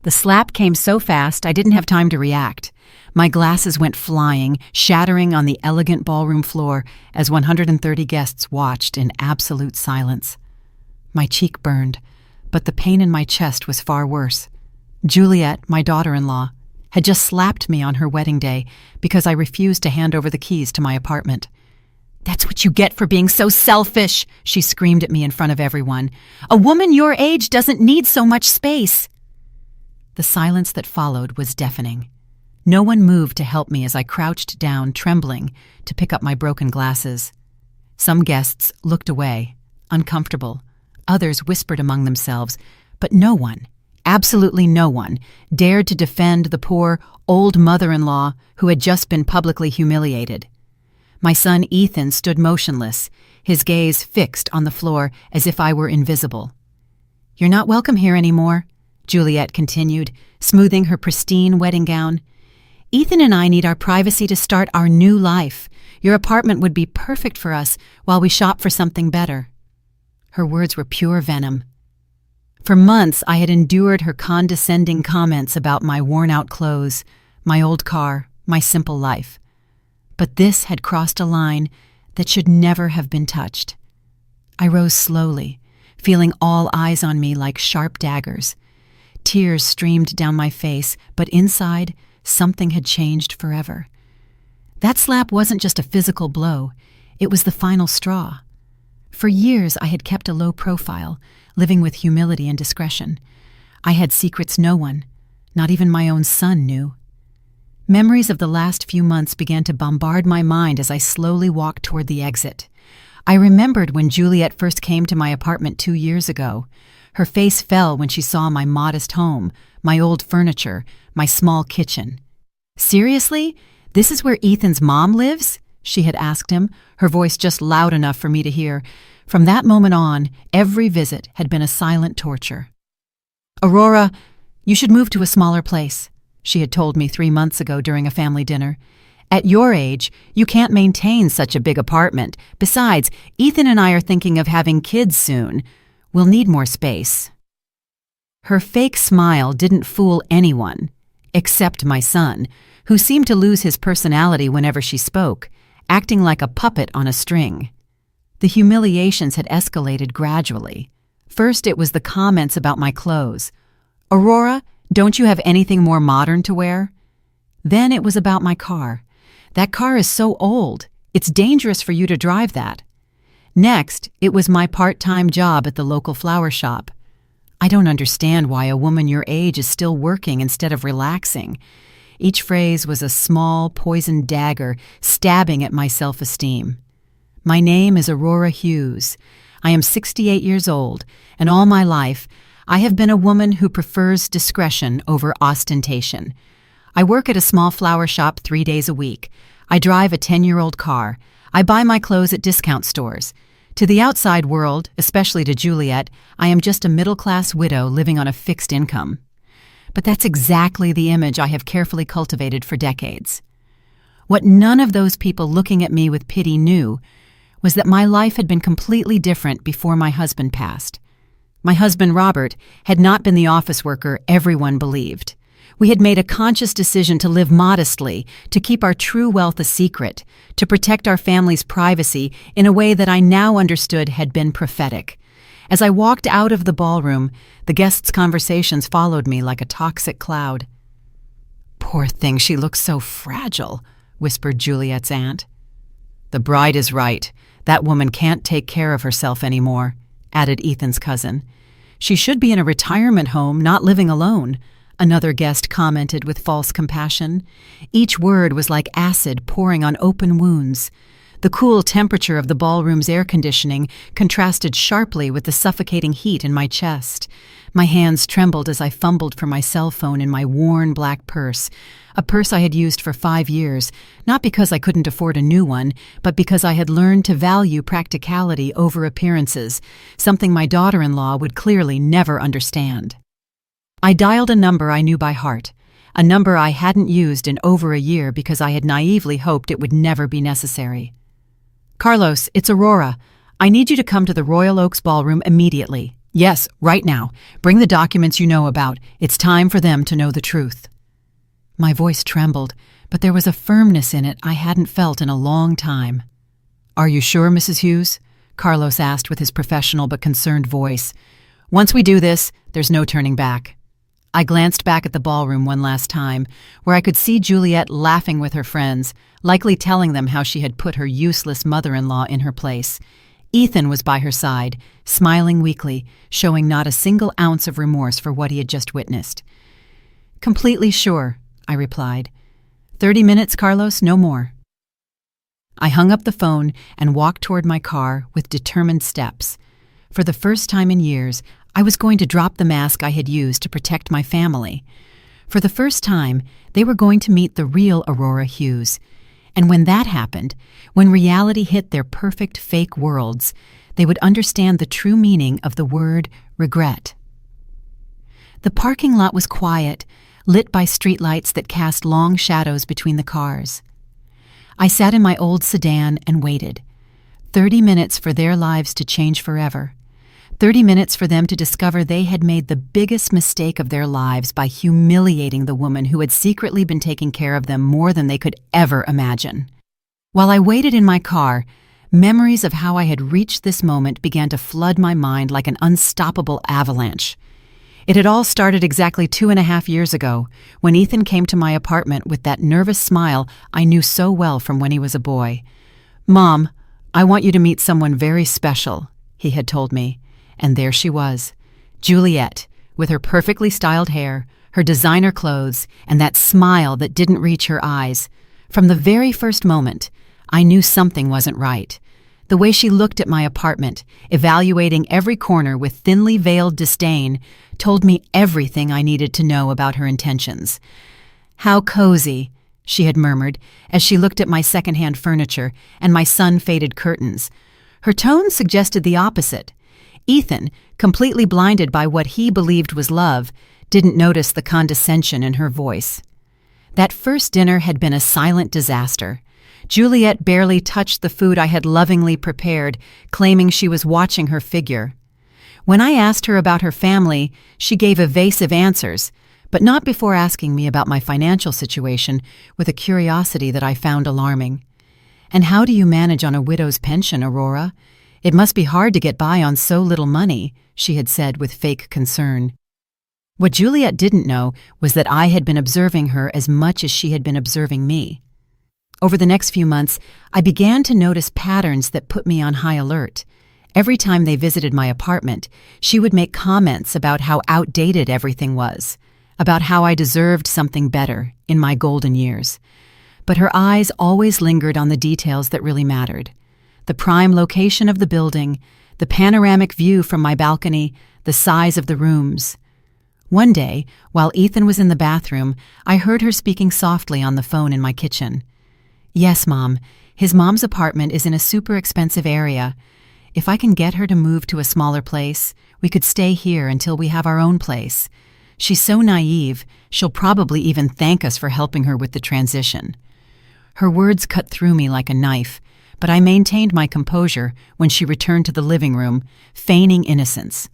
The slap came so fast I didn't have time to react. My glasses went flying, shattering on the elegant ballroom floor as 130 guests watched in absolute silence. My cheek burned, but the pain in my chest was far worse. Juliet, my daughter-in-law, had just slapped me on her wedding day because I refused to hand over the keys to my apartment. "That's what you get for being so selfish," she screamed at me in front of everyone. "A woman your age doesn't need so much space." The silence that followed was deafening. No one moved to help me as I crouched down, trembling, to pick up my broken glasses. Some guests looked away, uncomfortable. Others whispered among themselves, but no one, absolutely no one, dared to defend the poor, old mother-in-law who had just been publicly humiliated. My son Ethan stood motionless, his gaze fixed on the floor as if I were invisible. "You're not welcome here anymore," Juliet continued, smoothing her pristine wedding gown. "Ethan and I need our privacy to start our new life. Your apartment would be perfect for us while we shop for something better." Her words were pure venom. For months, I had endured her condescending comments about my worn-out clothes, my old car, my simple life. But this had crossed a line that should never have been touched. I rose slowly, feeling all eyes on me like sharp daggers. Tears streamed down my face, but inside, something had changed forever. That slap wasn't just a physical blow, it was the final straw. For years, I had kept a low profile, living with humility and discretion. I had secrets no one, not even my own son, knew. Memories of the last few months began to bombard my mind as I slowly walked toward the exit. I remembered when Juliet first came to my apartment 2 years ago. Her face fell when she saw my modest home, my old furniture, my small kitchen. "Seriously? This is where Ethan's mom lives?" she had asked him, her voice just loud enough for me to hear. From that moment on, every visit had been a silent torture. "Aurora, you should move to a smaller place," she had told me 3 months ago during a family dinner. "At your age, you can't maintain such a big apartment. Besides, Ethan and I are thinking of having kids soon. We'll need more space." Her fake smile didn't fool anyone, except my son, who seemed to lose his personality whenever she spoke, acting like a puppet on a string. The humiliations had escalated gradually. First, it was the comments about my clothes. "Aurora, don't you have anything more modern to wear?" Then it was about my car. "That car is so old. It's dangerous for you to drive that." Next, it was my part-time job at the local flower shop. "I don't understand why a woman your age is still working instead of relaxing." Each phrase was a small, poisoned dagger stabbing at my self-esteem. My name is Aurora Hughes. I am 68 years old, and all my life, I have been a woman who prefers discretion over ostentation. I work at a small flower shop 3 days a week. I drive a 10-year-old car. I buy my clothes at discount stores. To the outside world, especially to Juliet, I am just a middle-class widow living on a fixed income. But that's exactly the image I have carefully cultivated for decades. What none of those people looking at me with pity knew was that my life had been completely different before my husband passed. My husband, Robert, had not been the office worker everyone believed. We had made a conscious decision to live modestly, to keep our true wealth a secret, to protect our family's privacy in a way that I now understood had been prophetic. As I walked out of the ballroom, the guests' conversations followed me like a toxic cloud. "Poor thing, she looks so fragile," whispered Juliet's aunt. "The bride is right. That woman can't take care of herself anymore," added Ethan's cousin. "She should be in a retirement home, not living alone," another guest commented with false compassion. Each word was like acid pouring on open wounds. The cool temperature of the ballroom's air conditioning contrasted sharply with the suffocating heat in my chest. My hands trembled as I fumbled for my cell phone in my worn black purse, a purse I had used for 5 years, not because I couldn't afford a new one, but because I had learned to value practicality over appearances, something my daughter-in-law would clearly never understand. I dialed a number I knew by heart, a number I hadn't used in over a year because I had naively hoped it would never be necessary. "Carlos, it's Aurora. I need you to come to the Royal Oaks Ballroom immediately," Yes, right now. Bring the documents you know about. It's time for them to know the truth. My voice trembled, but there was a firmness in it I hadn't felt in a long time. Are you sure, Mrs. Hughes? Carlos asked with his professional but concerned voice. Once we do this, there's no turning back. I glanced back at the ballroom one last time, where I could see Juliet laughing with her friends, likely telling them how she had put her useless mother-in-law in her place. Ethan was by her side, smiling weakly, showing not a single ounce of remorse for what he had just witnessed. Completely sure, I replied. 30 minutes, Carlos, no more. I hung up the phone and walked toward my car with determined steps. For the first time in years, I was going to drop the mask I had used to protect my family. For the first time, they were going to meet the real Aurora Hughes. And when that happened, when reality hit their perfect fake worlds, they would understand the true meaning of the word regret. The parking lot was quiet, lit by streetlights that cast long shadows between the cars. I sat in my old sedan and waited. 30 minutes for their lives to change forever. 30 minutes for them to discover they had made the biggest mistake of their lives by humiliating the woman who had secretly been taking care of them more than they could ever imagine. While I waited in my car, memories of how I had reached this moment began to flood my mind like an unstoppable avalanche. It had all started exactly 2.5 years ago, when Ethan came to my apartment with that nervous smile I knew so well from when he was a boy. "Mom, I want you to meet someone very special," he had told me. And there she was, Juliet, with her perfectly styled hair, her designer clothes, and that smile that didn't reach her eyes. From the very first moment, I knew something wasn't right. The way she looked at my apartment, evaluating every corner with thinly veiled disdain, told me everything I needed to know about her intentions. "How cozy," she had murmured as she looked at my secondhand furniture and my sun-faded curtains. Her tone suggested the opposite. Ethan, completely blinded by what he believed was love, didn't notice the condescension in her voice. That first dinner had been a silent disaster. Juliet barely touched the food I had lovingly prepared, claiming she was watching her figure. When I asked her about her family, she gave evasive answers, but not before asking me about my financial situation with a curiosity that I found alarming. "And how do you manage on a widow's pension, Aurora? It must be hard to get by on so little money," she had said with fake concern. What Juliet didn't know was that I had been observing her as much as she had been observing me. Over the next few months, I began to notice patterns that put me on high alert. Every time they visited my apartment, she would make comments about how outdated everything was, about how I deserved something better in my golden years. But her eyes always lingered on the details that really mattered. The prime location of the building, the panoramic view from my balcony, the size of the rooms. One day, while Ethan was in the bathroom, I heard her speaking softly on the phone in my kitchen. "Yes, Mom, his mom's apartment is in a super expensive area. If I can get her to move to a smaller place, we could stay here until we have our own place. She's so naive, she'll probably even thank us for helping her with the transition." Her words cut through me like a knife, but I maintained my composure when she returned to the living room, feigning innocence.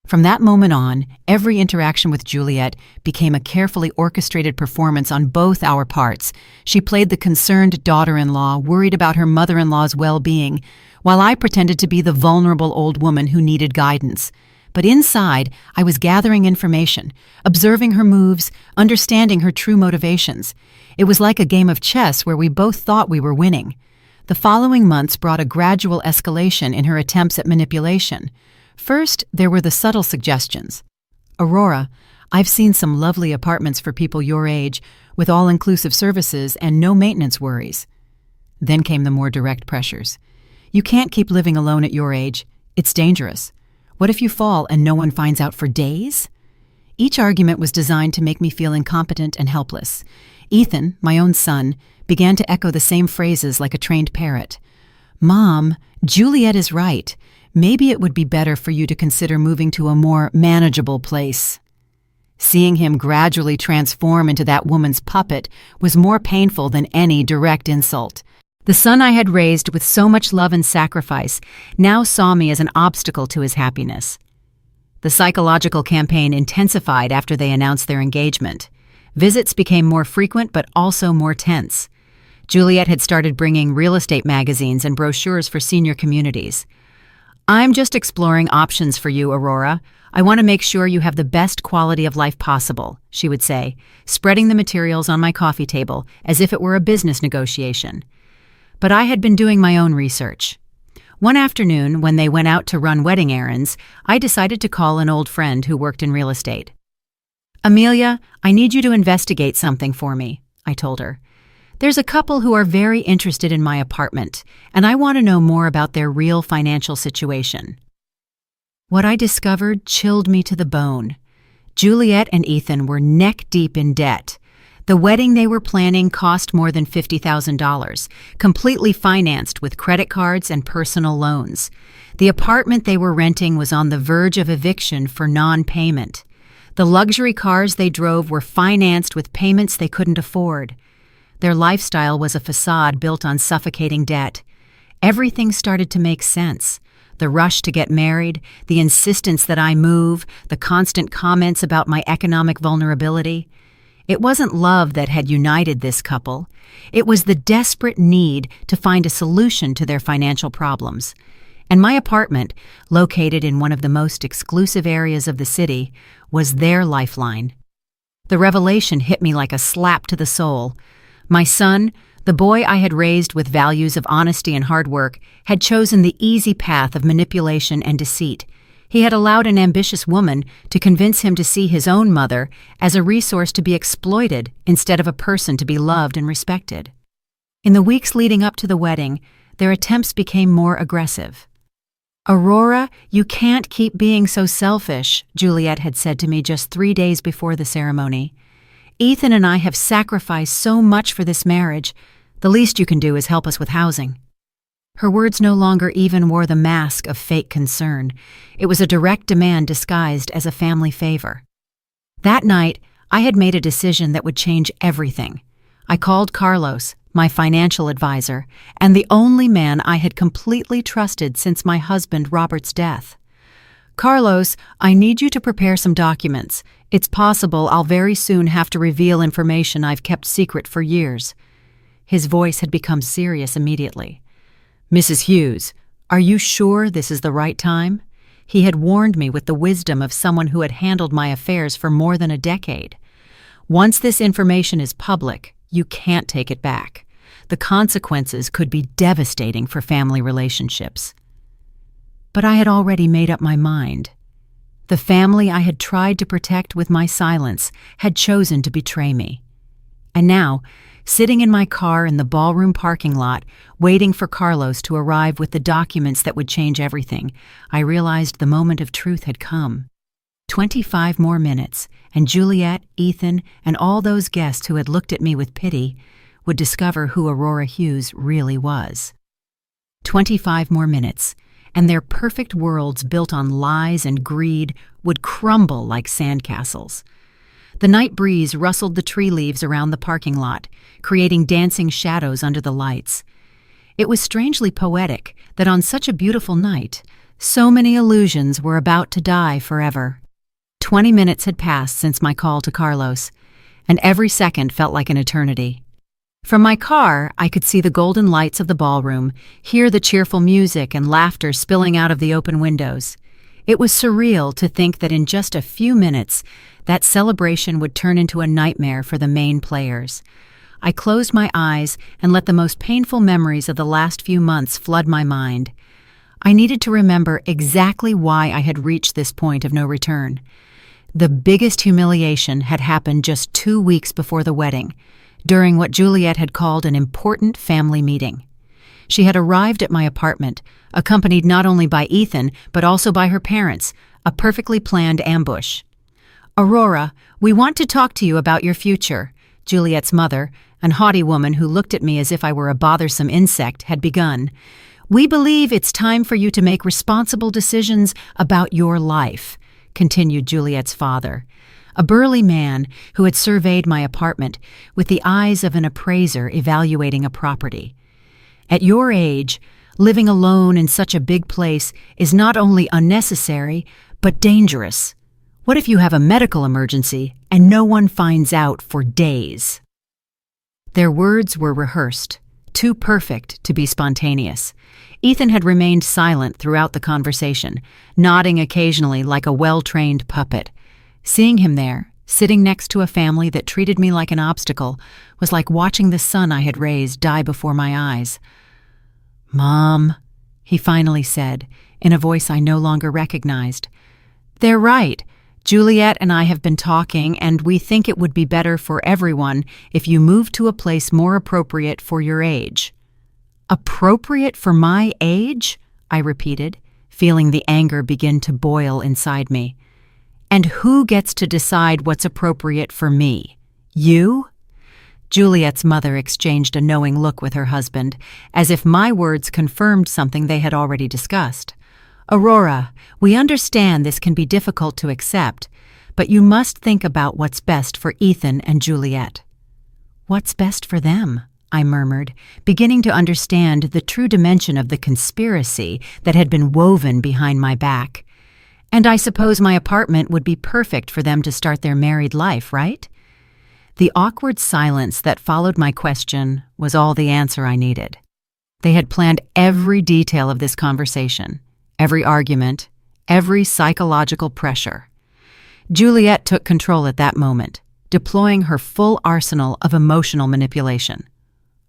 From that moment on, every interaction with Juliet became a carefully orchestrated performance on both our parts. She played the concerned daughter-in-law, worried about her mother-in-law's well-being, while I pretended to be the vulnerable old woman who needed guidance. But inside, I was gathering information, observing her moves, understanding her true motivations. It was like a game of chess where we both thought we were winning. The following months brought a gradual escalation in her attempts at manipulation. First, there were the subtle suggestions. "Aurora, I've seen some lovely apartments for people your age, with all-inclusive services and no maintenance worries." Then came the more direct pressures. "You can't keep living alone at your age. It's dangerous. What if you fall and no one finds out for days?" Each argument was designed to make me feel incompetent and helpless. Ethan, my own son, began to echo the same phrases like a trained parrot. "Mom, Juliet is right. Maybe it would be better for you to consider moving to a more manageable place." Seeing him gradually transform into that woman's puppet was more painful than any direct insult. The son I had raised with so much love and sacrifice now saw me as an obstacle to his happiness. The psychological campaign intensified after they announced their engagement. Visits became more frequent but also more tense. Juliet had started bringing real estate magazines and brochures for senior communities. "I'm just exploring options for you, Aurora. I want to make sure you have the best quality of life possible," she would say, spreading the materials on my coffee table as if it were a business negotiation. But I had been doing my own research. One afternoon, when they went out to run wedding errands, I decided to call an old friend who worked in real estate. "Amelia, I need you to investigate something for me," I told her. "There's a couple who are very interested in my apartment, and I want to know more about their real financial situation." What I discovered chilled me to the bone. Juliet and Ethan were neck-deep in debt. The wedding they were planning cost more than $50,000, completely financed with credit cards and personal loans. The apartment they were renting was on the verge of eviction for non-payment. The luxury cars they drove were financed with payments they couldn't afford. Their lifestyle was a facade built on suffocating debt. Everything started to make sense. The rush to get married, the insistence that I move, the constant comments about my economic vulnerability. It wasn't love that had united this couple. It was the desperate need to find a solution to their financial problems. And my apartment, located in one of the most exclusive areas of the city, was their lifeline. The revelation hit me like a slap to the soul. My son, the boy I had raised with values of honesty and hard work, had chosen the easy path of manipulation and deceit. He had allowed an ambitious woman to convince him to see his own mother as a resource to be exploited instead of a person to be loved and respected. In the weeks leading up to the wedding, their attempts became more aggressive. "Aurora, you can't keep being so selfish," Juliet had said to me just 3 days before the ceremony. "Ethan and I have sacrificed so much for this marriage. The least you can do is help us with housing." Her words no longer even wore the mask of fake concern. It was a direct demand disguised as a family favor. That night, I had made a decision that would change everything. I called Carlos, my financial advisor, and the only man I had completely trusted since my husband Robert's death. "Carlos, I need you to prepare some documents. It's possible I'll very soon have to reveal information I've kept secret for years." His voice had become serious immediately. "Mrs. Hughes, are you sure this is the right time?" He had warned me with the wisdom of someone who had handled my affairs for more than a decade. "Once this information is public, you can't take it back. The consequences could be devastating for family relationships." But I had already made up my mind. The family I had tried to protect with my silence had chosen to betray me. And now, sitting in my car in the ballroom parking lot, waiting for Carlos to arrive with the documents that would change everything, I realized the moment of truth had come. 25 more minutes, and Juliet, Ethan, and all those guests who had looked at me with pity would discover who Aurora Hughes really was. 25 more minutes, and their perfect worlds built on lies and greed would crumble like sandcastles. The night breeze rustled the tree leaves around the parking lot, creating dancing shadows under the lights. It was strangely poetic that on such a beautiful night, so many illusions were about to die forever. 20 minutes had passed since my call to Carlos, and every second felt like an eternity. From my car, I could see the golden lights of the ballroom, hear the cheerful music and laughter spilling out of the open windows. It was surreal to think that in just a few minutes, that celebration would turn into a nightmare for the main players. I closed my eyes and let the most painful memories of the last few months flood my mind. I needed to remember exactly why I had reached this point of no return. The biggest humiliation had happened just 2 weeks before the wedding, during what Juliet had called an important family meeting. She had arrived at my apartment, accompanied not only by Ethan, but also by her parents, a perfectly planned ambush. "Aurora, we want to talk to you about your future," Juliet's mother, an haughty woman who looked at me as if I were a bothersome insect, had begun. "We believe it's time for you to make responsible decisions about your life," continued Juliet's father, a burly man who had surveyed my apartment with the eyes of an appraiser evaluating a property. "At your age, living alone in such a big place is not only unnecessary, but dangerous. What if you have a medical emergency and no one finds out for days? Their words were rehearsed, too perfect to be spontaneous. Ethan had remained silent throughout the conversation, nodding occasionally like a well-trained puppet. Seeing him there, sitting next to a family that treated me like an obstacle, was like watching the son I had raised die before my eyes. "Mom," he finally said, in a voice I no longer recognized. "They're right. Juliet and I have been talking, and we think it would be better for everyone if you moved to a place more appropriate for your age." "Appropriate for my age?" I repeated, feeling the anger begin to boil inside me. "And who gets to decide what's appropriate for me? You?" Juliet's mother exchanged a knowing look with her husband, as if my words confirmed something they had already discussed. "Aurora, we understand this can be difficult to accept, but you must think about what's best for Ethan and Juliet." "What's best for them?" I murmured, beginning to understand the true dimension of the conspiracy that had been woven behind my back. "And I suppose my apartment would be perfect for them to start their married life, right?" The awkward silence that followed my question was all the answer I needed. They had planned every detail of this conversation, every argument, every psychological pressure. Juliet took control at that moment, deploying her full arsenal of emotional manipulation.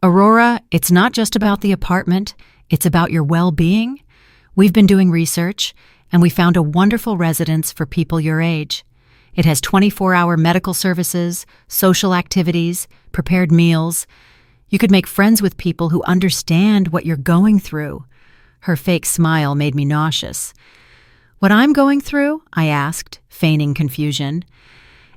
"Aurora, it's not just about the apartment, it's about your well-being. We've been doing research, and we found a wonderful residence for people your age. It has 24-hour medical services, social activities, prepared meals. You could make friends with people who understand what you're going through." Her fake smile made me nauseous. "What I'm going through?" I asked, feigning confusion.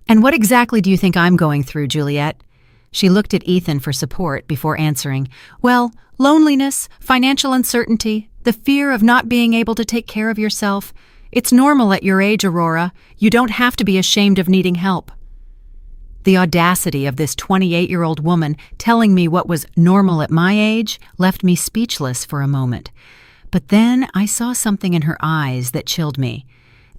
"And what exactly do you think I'm going through, Juliet?" She looked at Ethan for support before answering. "Well, loneliness, financial uncertainty, the fear of not being able to take care of yourself. It's normal at your age, Aurora. You don't have to be ashamed of needing help." The audacity of this 28-year-old woman telling me what was normal at my age left me speechless for a moment. But then I saw something in her eyes that chilled me.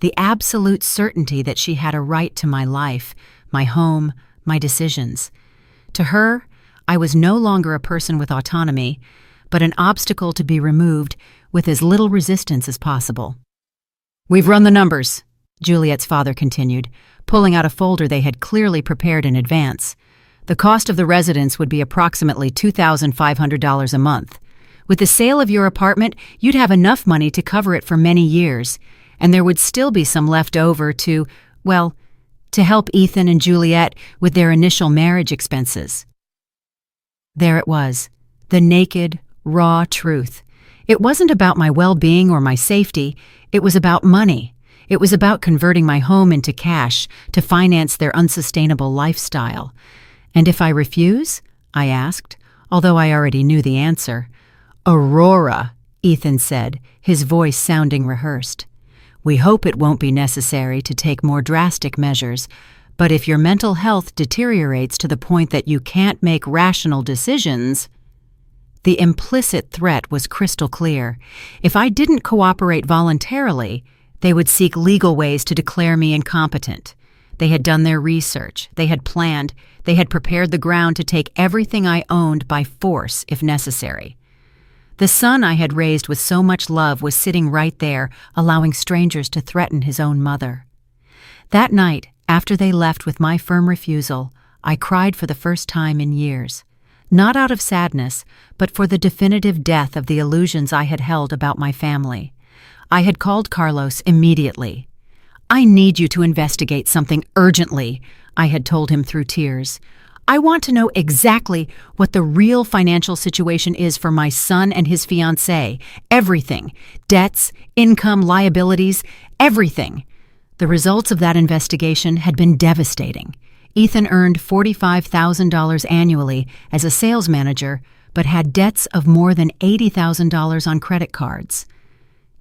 The absolute certainty that she had a right to my life, my home, my decisions. To her, I was no longer a person with autonomy, but an obstacle to be removed with as little resistance as possible. "We've run the numbers," Juliet's father continued, pulling out a folder they had clearly prepared in advance. "The cost of the residence would be approximately $2,500 a month. With the sale of your apartment, you'd have enough money to cover it for many years, and there would still be some left over to help Ethan and Juliet with their initial marriage expenses." There it was, the naked, raw truth. It wasn't about my well-being or my safety. It was about money. It was about converting my home into cash to finance their unsustainable lifestyle. "And if I refuse?" I asked, although I already knew the answer. "Aurora," Ethan said, his voice sounding rehearsed. "We hope it won't be necessary to take more drastic measures, but if your mental health deteriorates to the point that you can't make rational decisions—" The implicit threat was crystal clear. If I didn't cooperate voluntarily, they would seek legal ways to declare me incompetent. They had done their research, they had planned, they had prepared the ground to take everything I owned by force if necessary. The son I had raised with so much love was sitting right there, allowing strangers to threaten his own mother. That night, after they left with my firm refusal, I cried for the first time in years. Not out of sadness, but for the definitive death of the illusions I had held about my family. I had called Carlos immediately. "I need you to investigate something urgently," I had told him through tears. "I want to know exactly what the real financial situation is for my son and his fiancée. Everything. Debts, income, liabilities, everything." The results of that investigation had been devastating. Ethan earned $45,000 annually as a sales manager, but had debts of more than $80,000 on credit cards.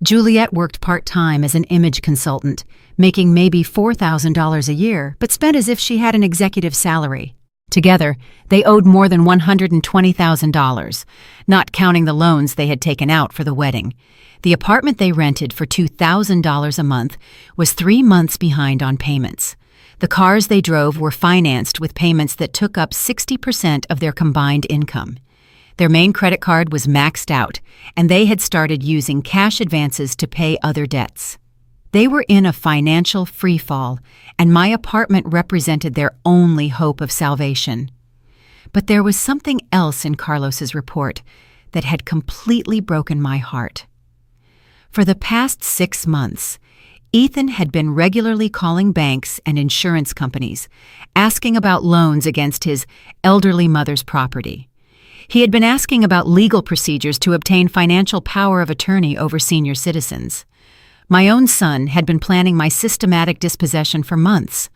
Juliet worked part-time as an image consultant, making maybe $4,000 a year, but spent as if she had an executive salary. Together, they owed more than $120,000, not counting the loans they had taken out for the wedding. The apartment they rented for $2,000 a month was 3 months behind on payments. The cars they drove were financed with payments that took up 60% of their combined income. Their main credit card was maxed out, and they had started using cash advances to pay other debts. They were in a financial freefall, and my apartment represented their only hope of salvation. But there was something else in Carlos's report that had completely broken my heart. For the past 6 months, Ethan had been regularly calling banks and insurance companies, asking about loans against his elderly mother's property. He had been asking about legal procedures to obtain financial power of attorney over senior citizens. My own son had been planning my systematic dispossession for months.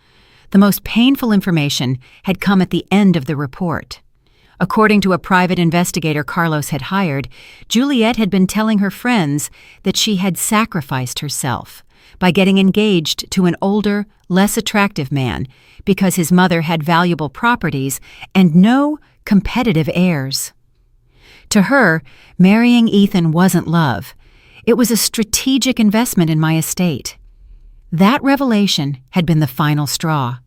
The most painful information had come at the end of the report. According to a private investigator Carlos had hired, Juliet had been telling her friends that she had sacrificed herself by getting engaged to an older, less attractive man because his mother had valuable properties and no competitive heirs. To her, marrying Ethan wasn't love. It was a strategic investment in my estate. That revelation had been the final straw.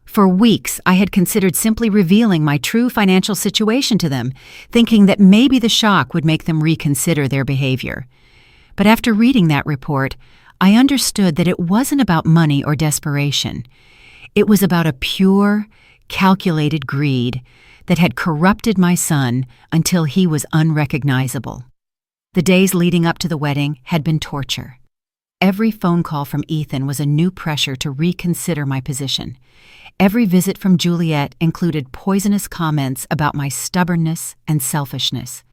For weeks, I had considered simply revealing my true financial situation to them, thinking that maybe the shock would make them reconsider their behavior. But after reading that report, I understood that it wasn't about money or desperation. It was about a pure, calculated greed that had corrupted my son until he was unrecognizable. The days leading up to the wedding had been torture. Every phone call from Ethan was a new pressure to reconsider my position. Every visit from Juliet included poisonous comments about my stubbornness and selfishness.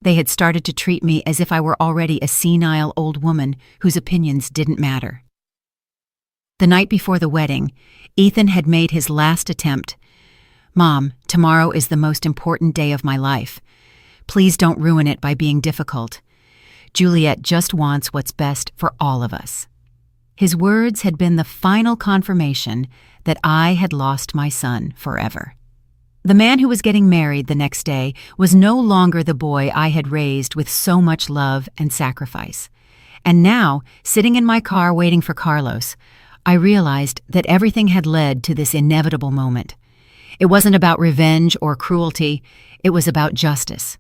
They had started to treat me as if I were already a senile old woman whose opinions didn't matter. The night before the wedding, Ethan had made his last attempt. "Mom, tomorrow is the most important day of my life. Please don't ruin it by being difficult. Juliet just wants what's best for all of us." His words had been the final confirmation that I had lost my son forever. The man who was getting married the next day was no longer the boy I had raised with so much love and sacrifice. And now, sitting in my car waiting for Carlos, I realized that everything had led to this inevitable moment. It wasn't about revenge or cruelty, it was about justice.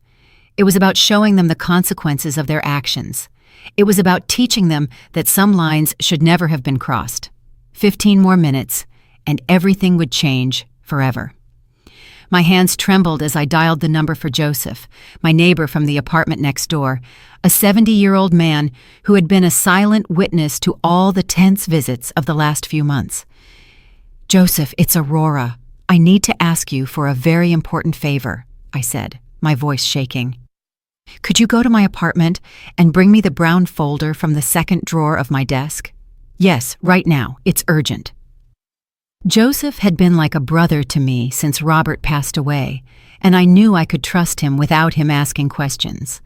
It was about showing them the consequences of their actions. It was about teaching them that some lines should never have been crossed. 15 more minutes, and everything would change forever. My hands trembled as I dialed the number for Joseph, my neighbor from the apartment next door, a 70-year-old man who had been a silent witness to all the tense visits of the last few months. "Joseph, it's Aurora. I need to ask you for a very important favor," I said, my voice shaking. "Could you go to my apartment and bring me the brown folder from the second drawer of my desk?" "Yes, right now. It's urgent." Joseph had been like a brother to me since Robert passed away, and I knew I could trust him without him asking questions.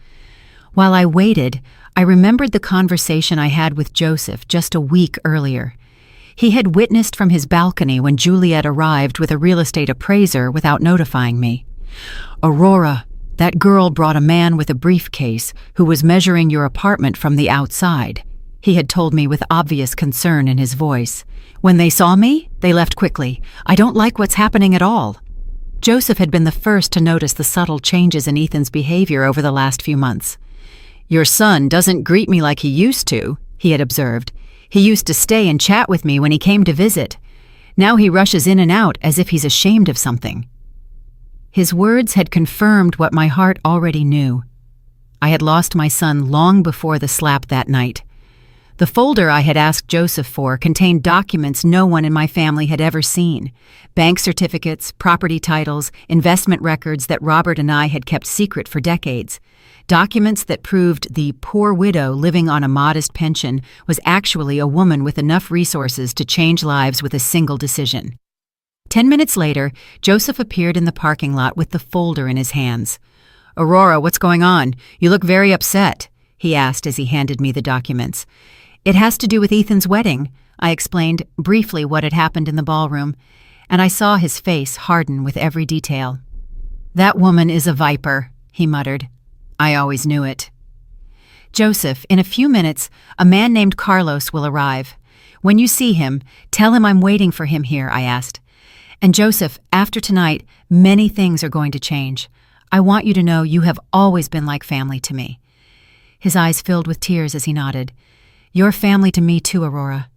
While I waited, I remembered the conversation I had with Joseph just a week earlier. He had witnessed from his balcony when Juliet arrived with a real estate appraiser without notifying me. "Aurora, that girl brought a man with a briefcase who was measuring your apartment from the outside," he had told me with obvious concern in his voice. "When they saw me, they left quickly. I don't like what's happening at all." Joseph had been the first to notice the subtle changes in Ethan's behavior over the last few months. "Your son doesn't greet me like he used to," he had observed. "He used to stay and chat with me when he came to visit. Now he rushes in and out as if he's ashamed of something." His words had confirmed what my heart already knew. I had lost my son long before the slap that night. The folder I had asked Joseph for contained documents no one in my family had ever seen. Bank certificates, property titles, investment records that Robert and I had kept secret for decades. Documents that proved the poor widow living on a modest pension was actually a woman with enough resources to change lives with a single decision. 10 minutes later, Joseph appeared in the parking lot with the folder in his hands. "Aurora, what's going on? You look very upset," he asked as he handed me the documents. "It has to do with Ethan's wedding." I explained briefly what had happened in the ballroom. and I saw his face harden with every detail. "That woman is a viper," he muttered. "I always knew it." "Joseph, in a few minutes, a man named Carlos will arrive. When you see him, tell him I'm waiting for him here," I asked. "And Joseph, after tonight, many things are going to change. I want you to know you have always been like family to me." His eyes filled with tears as he nodded. "You're family to me too, Aurora.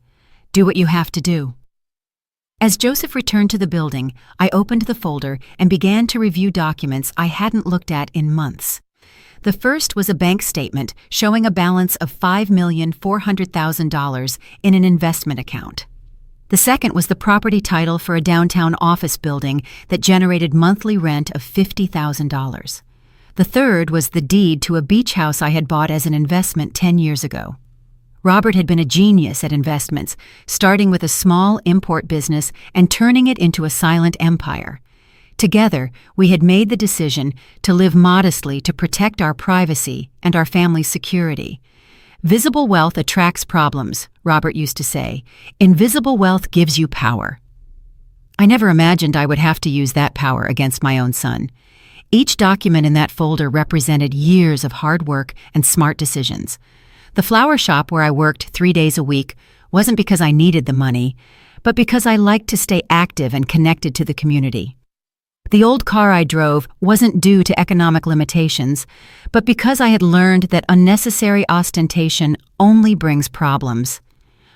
Do what you have to do." As Joseph returned to the building, I opened the folder and began to review documents I hadn't looked at in months. The first was a bank statement showing a balance of $5,400,000 in an investment account. The second was the property title for a downtown office building that generated monthly rent of $50,000. The third was the deed to a beach house I had bought as an investment 10 years ago. Robert had been a genius at investments, starting with a small import business and turning it into a silent empire. Together, we had made the decision to live modestly to protect our privacy and our family's security. "Visible wealth attracts problems," Robert used to say. "Invisible wealth gives you power." I never imagined I would have to use that power against my own son. Each document in that folder represented years of hard work and smart decisions. The flower shop where I worked 3 days a week wasn't because I needed the money, but because I liked to stay active and connected to the community. The old car I drove wasn't due to economic limitations, but because I had learned that unnecessary ostentation only brings problems.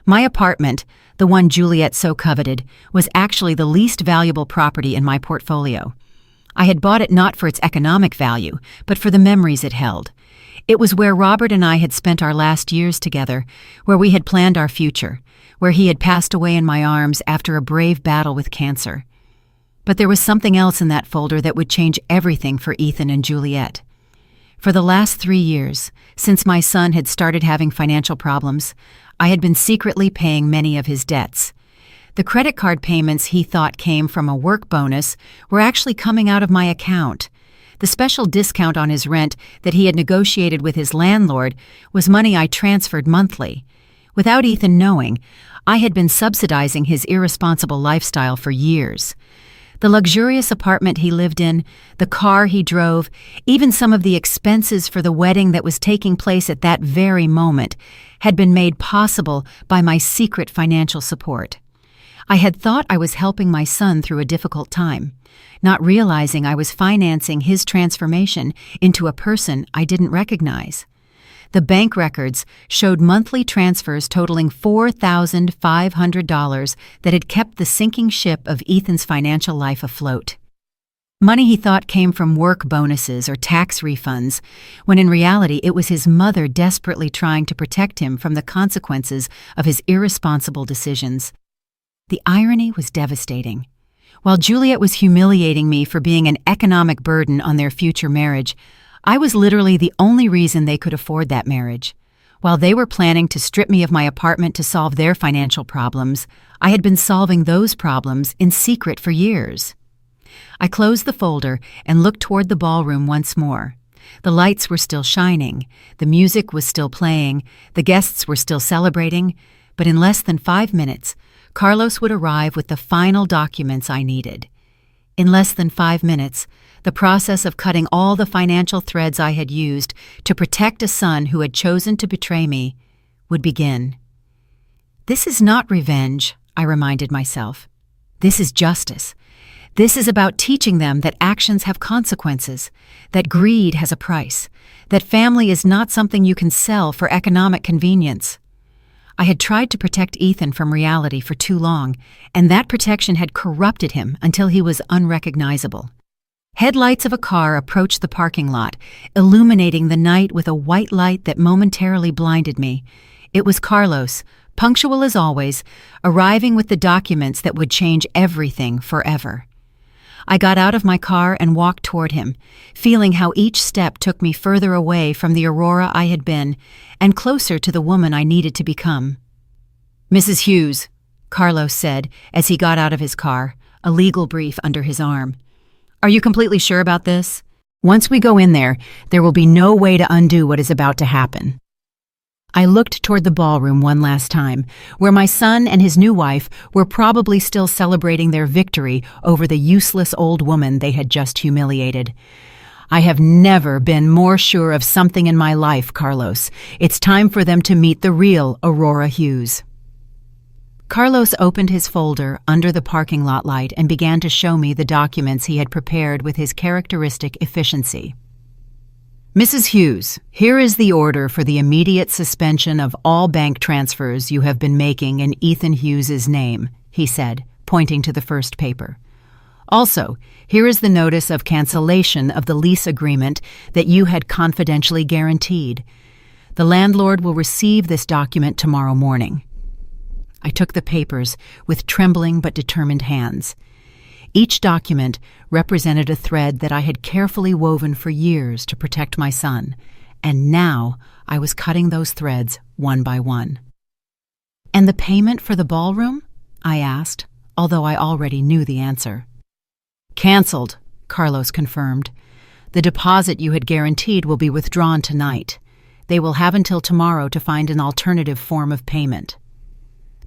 My apartment, the one Juliet so coveted, was actually the least valuable property in my portfolio. I had bought it not for its economic value, but for the memories it held. It was where Robert and I had spent our last years together, where we had planned our future, where he had passed away in my arms after a brave battle with cancer. But there was something else in that folder that would change everything for Ethan and Juliet. For the last 3 years, since my son had started having financial problems, I had been secretly paying many of his debts. The credit card payments he thought came from a work bonus were actually coming out of my account. The special discount on his rent that he had negotiated with his landlord was money I transferred monthly. Without Ethan knowing, I had been subsidizing his irresponsible lifestyle for years. The luxurious apartment he lived in, the car he drove, even some of the expenses for the wedding that was taking place at that very moment had been made possible by my secret financial support. I had thought I was helping my son through a difficult time, not realizing I was financing his transformation into a person I didn't recognize. The bank records showed monthly transfers totaling $4,500 that had kept the sinking ship of Ethan's financial life afloat. Money he thought came from work bonuses or tax refunds, when in reality it was his mother desperately trying to protect him from the consequences of his irresponsible decisions. The irony was devastating. While Juliet was humiliating me for being an economic burden on their future marriage, I was literally the only reason they could afford that marriage. While they were planning to strip me of my apartment to solve their financial problems, I had been solving those problems in secret for years. I closed the folder and looked toward the ballroom once more. The lights were still shining, the music was still playing, the guests were still celebrating, but in less than 5 minutes, Carlos would arrive with the final documents I needed. In less than 5 minutes, the process of cutting all the financial threads I had used to protect a son who had chosen to betray me would begin. This is not revenge, I reminded myself. This is justice. This is about teaching them that actions have consequences, that greed has a price, that family is not something you can sell for economic convenience. I had tried to protect Ethan from reality for too long, and that protection had corrupted him until he was unrecognizable. Headlights of a car approached the parking lot, illuminating the night with a white light that momentarily blinded me. It was Carlos, punctual as always, arriving with the documents that would change everything forever. I got out of my car and walked toward him, feeling how each step took me further away from the Aurora I had been and closer to the woman I needed to become. "Mrs. Hughes," Carlos said as he got out of his car, a legal brief under his arm. "Are you completely sure about this? Once we go in there, there will be no way to undo what is about to happen." I looked toward the ballroom one last time, where my son and his new wife were probably still celebrating their victory over the useless old woman they had just humiliated. I have never been more sure of something in my life, Carlos. It's time for them to meet the real Aurora Hughes. Carlos opened his folder under the parking lot light and began to show me the documents he had prepared with his characteristic efficiency. Mrs. Hughes, here is the order for the immediate suspension of all bank transfers you have been making in Ethan Hughes's name, he said, pointing to the first paper. Also, here is the notice of cancellation of the lease agreement that you had confidentially guaranteed. The landlord will receive this document tomorrow morning. I took the papers with trembling but determined hands. Each document represented a thread that I had carefully woven for years to protect my son, and now I was cutting those threads one by one. "And the payment for the ballroom?" I asked, although I already knew the answer. "Cancelled," Carlos confirmed. "The deposit you had guaranteed will be withdrawn tonight. They will have until tomorrow to find an alternative form of payment."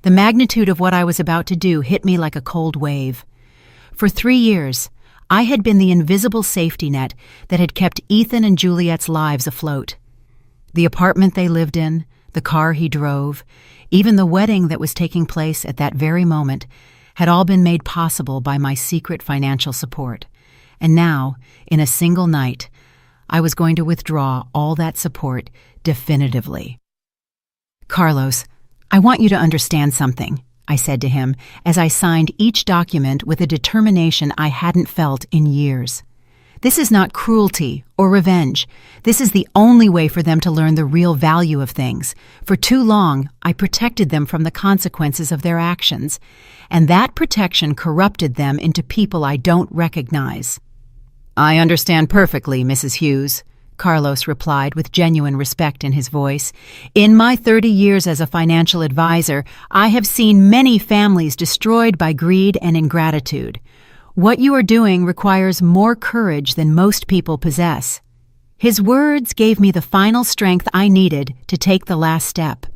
The magnitude of what I was about to do hit me like a cold wave. For 3 years, I had been the invisible safety net that had kept Ethan and Juliet's lives afloat. The apartment they lived in, the car he drove, even the wedding that was taking place at that very moment had all been made possible by my secret financial support. And now, in a single night, I was going to withdraw all that support definitively. "Carlos, I want you to understand something," I said to him as I signed each document with a determination I hadn't felt in years. "This is not cruelty or revenge. This is the only way for them to learn the real value of things. For too long, I protected them from the consequences of their actions, and that protection corrupted them into people I don't recognize." "I understand perfectly, Mrs. Hughes," Carlos replied with genuine respect in his voice. "In my 30 years as a financial advisor, I have seen many families destroyed by greed and ingratitude. What you are doing requires more courage than most people possess." His words gave me the final strength I needed to take the last step.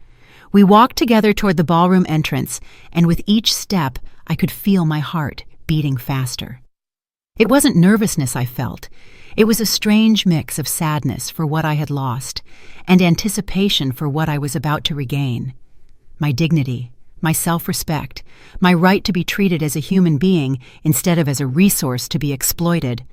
We walked together toward the ballroom entrance, and with each step, I could feel my heart beating faster. It wasn't nervousness I felt. It was a strange mix of sadness for what I had lost and anticipation for what I was about to regain. My dignity, my self-respect, my right to be treated as a human being instead of as a resource to be exploited.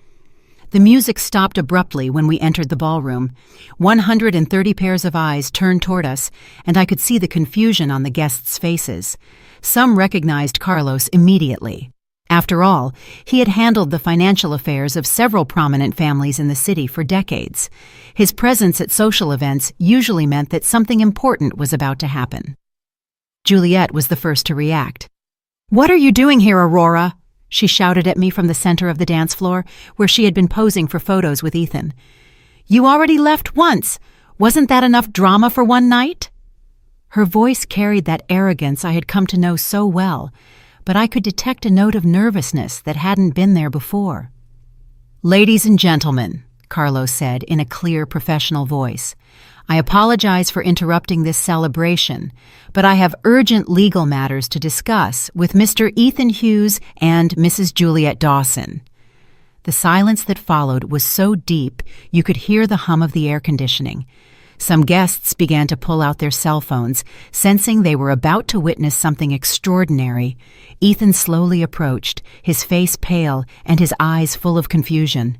The music stopped abruptly when we entered the ballroom. 130 pairs of eyes turned toward us, and I could see the confusion on the guests' faces. Some recognized Carlos immediately. After all, he had handled the financial affairs of several prominent families in the city for decades. His presence at social events usually meant that something important was about to happen. Juliet was the first to react. "What are you doing here, Aurora?" she shouted at me from the center of the dance floor, where she had been posing for photos with Ethan. "You already left once. Wasn't that enough drama for one night?" Her voice carried that arrogance I had come to know so well, but I could detect a note of nervousness that hadn't been there before. "Ladies and gentlemen," Carlos said in a clear, professional voice, "I apologize for interrupting this celebration, but I have urgent legal matters to discuss with Mr. Ethan Hughes and Mrs. Juliet Dawson." The silence that followed was so deep you could hear the hum of the air conditioning. Some guests began to pull out their cell phones, sensing they were about to witness something extraordinary. Ethan slowly approached, his face pale and his eyes full of confusion.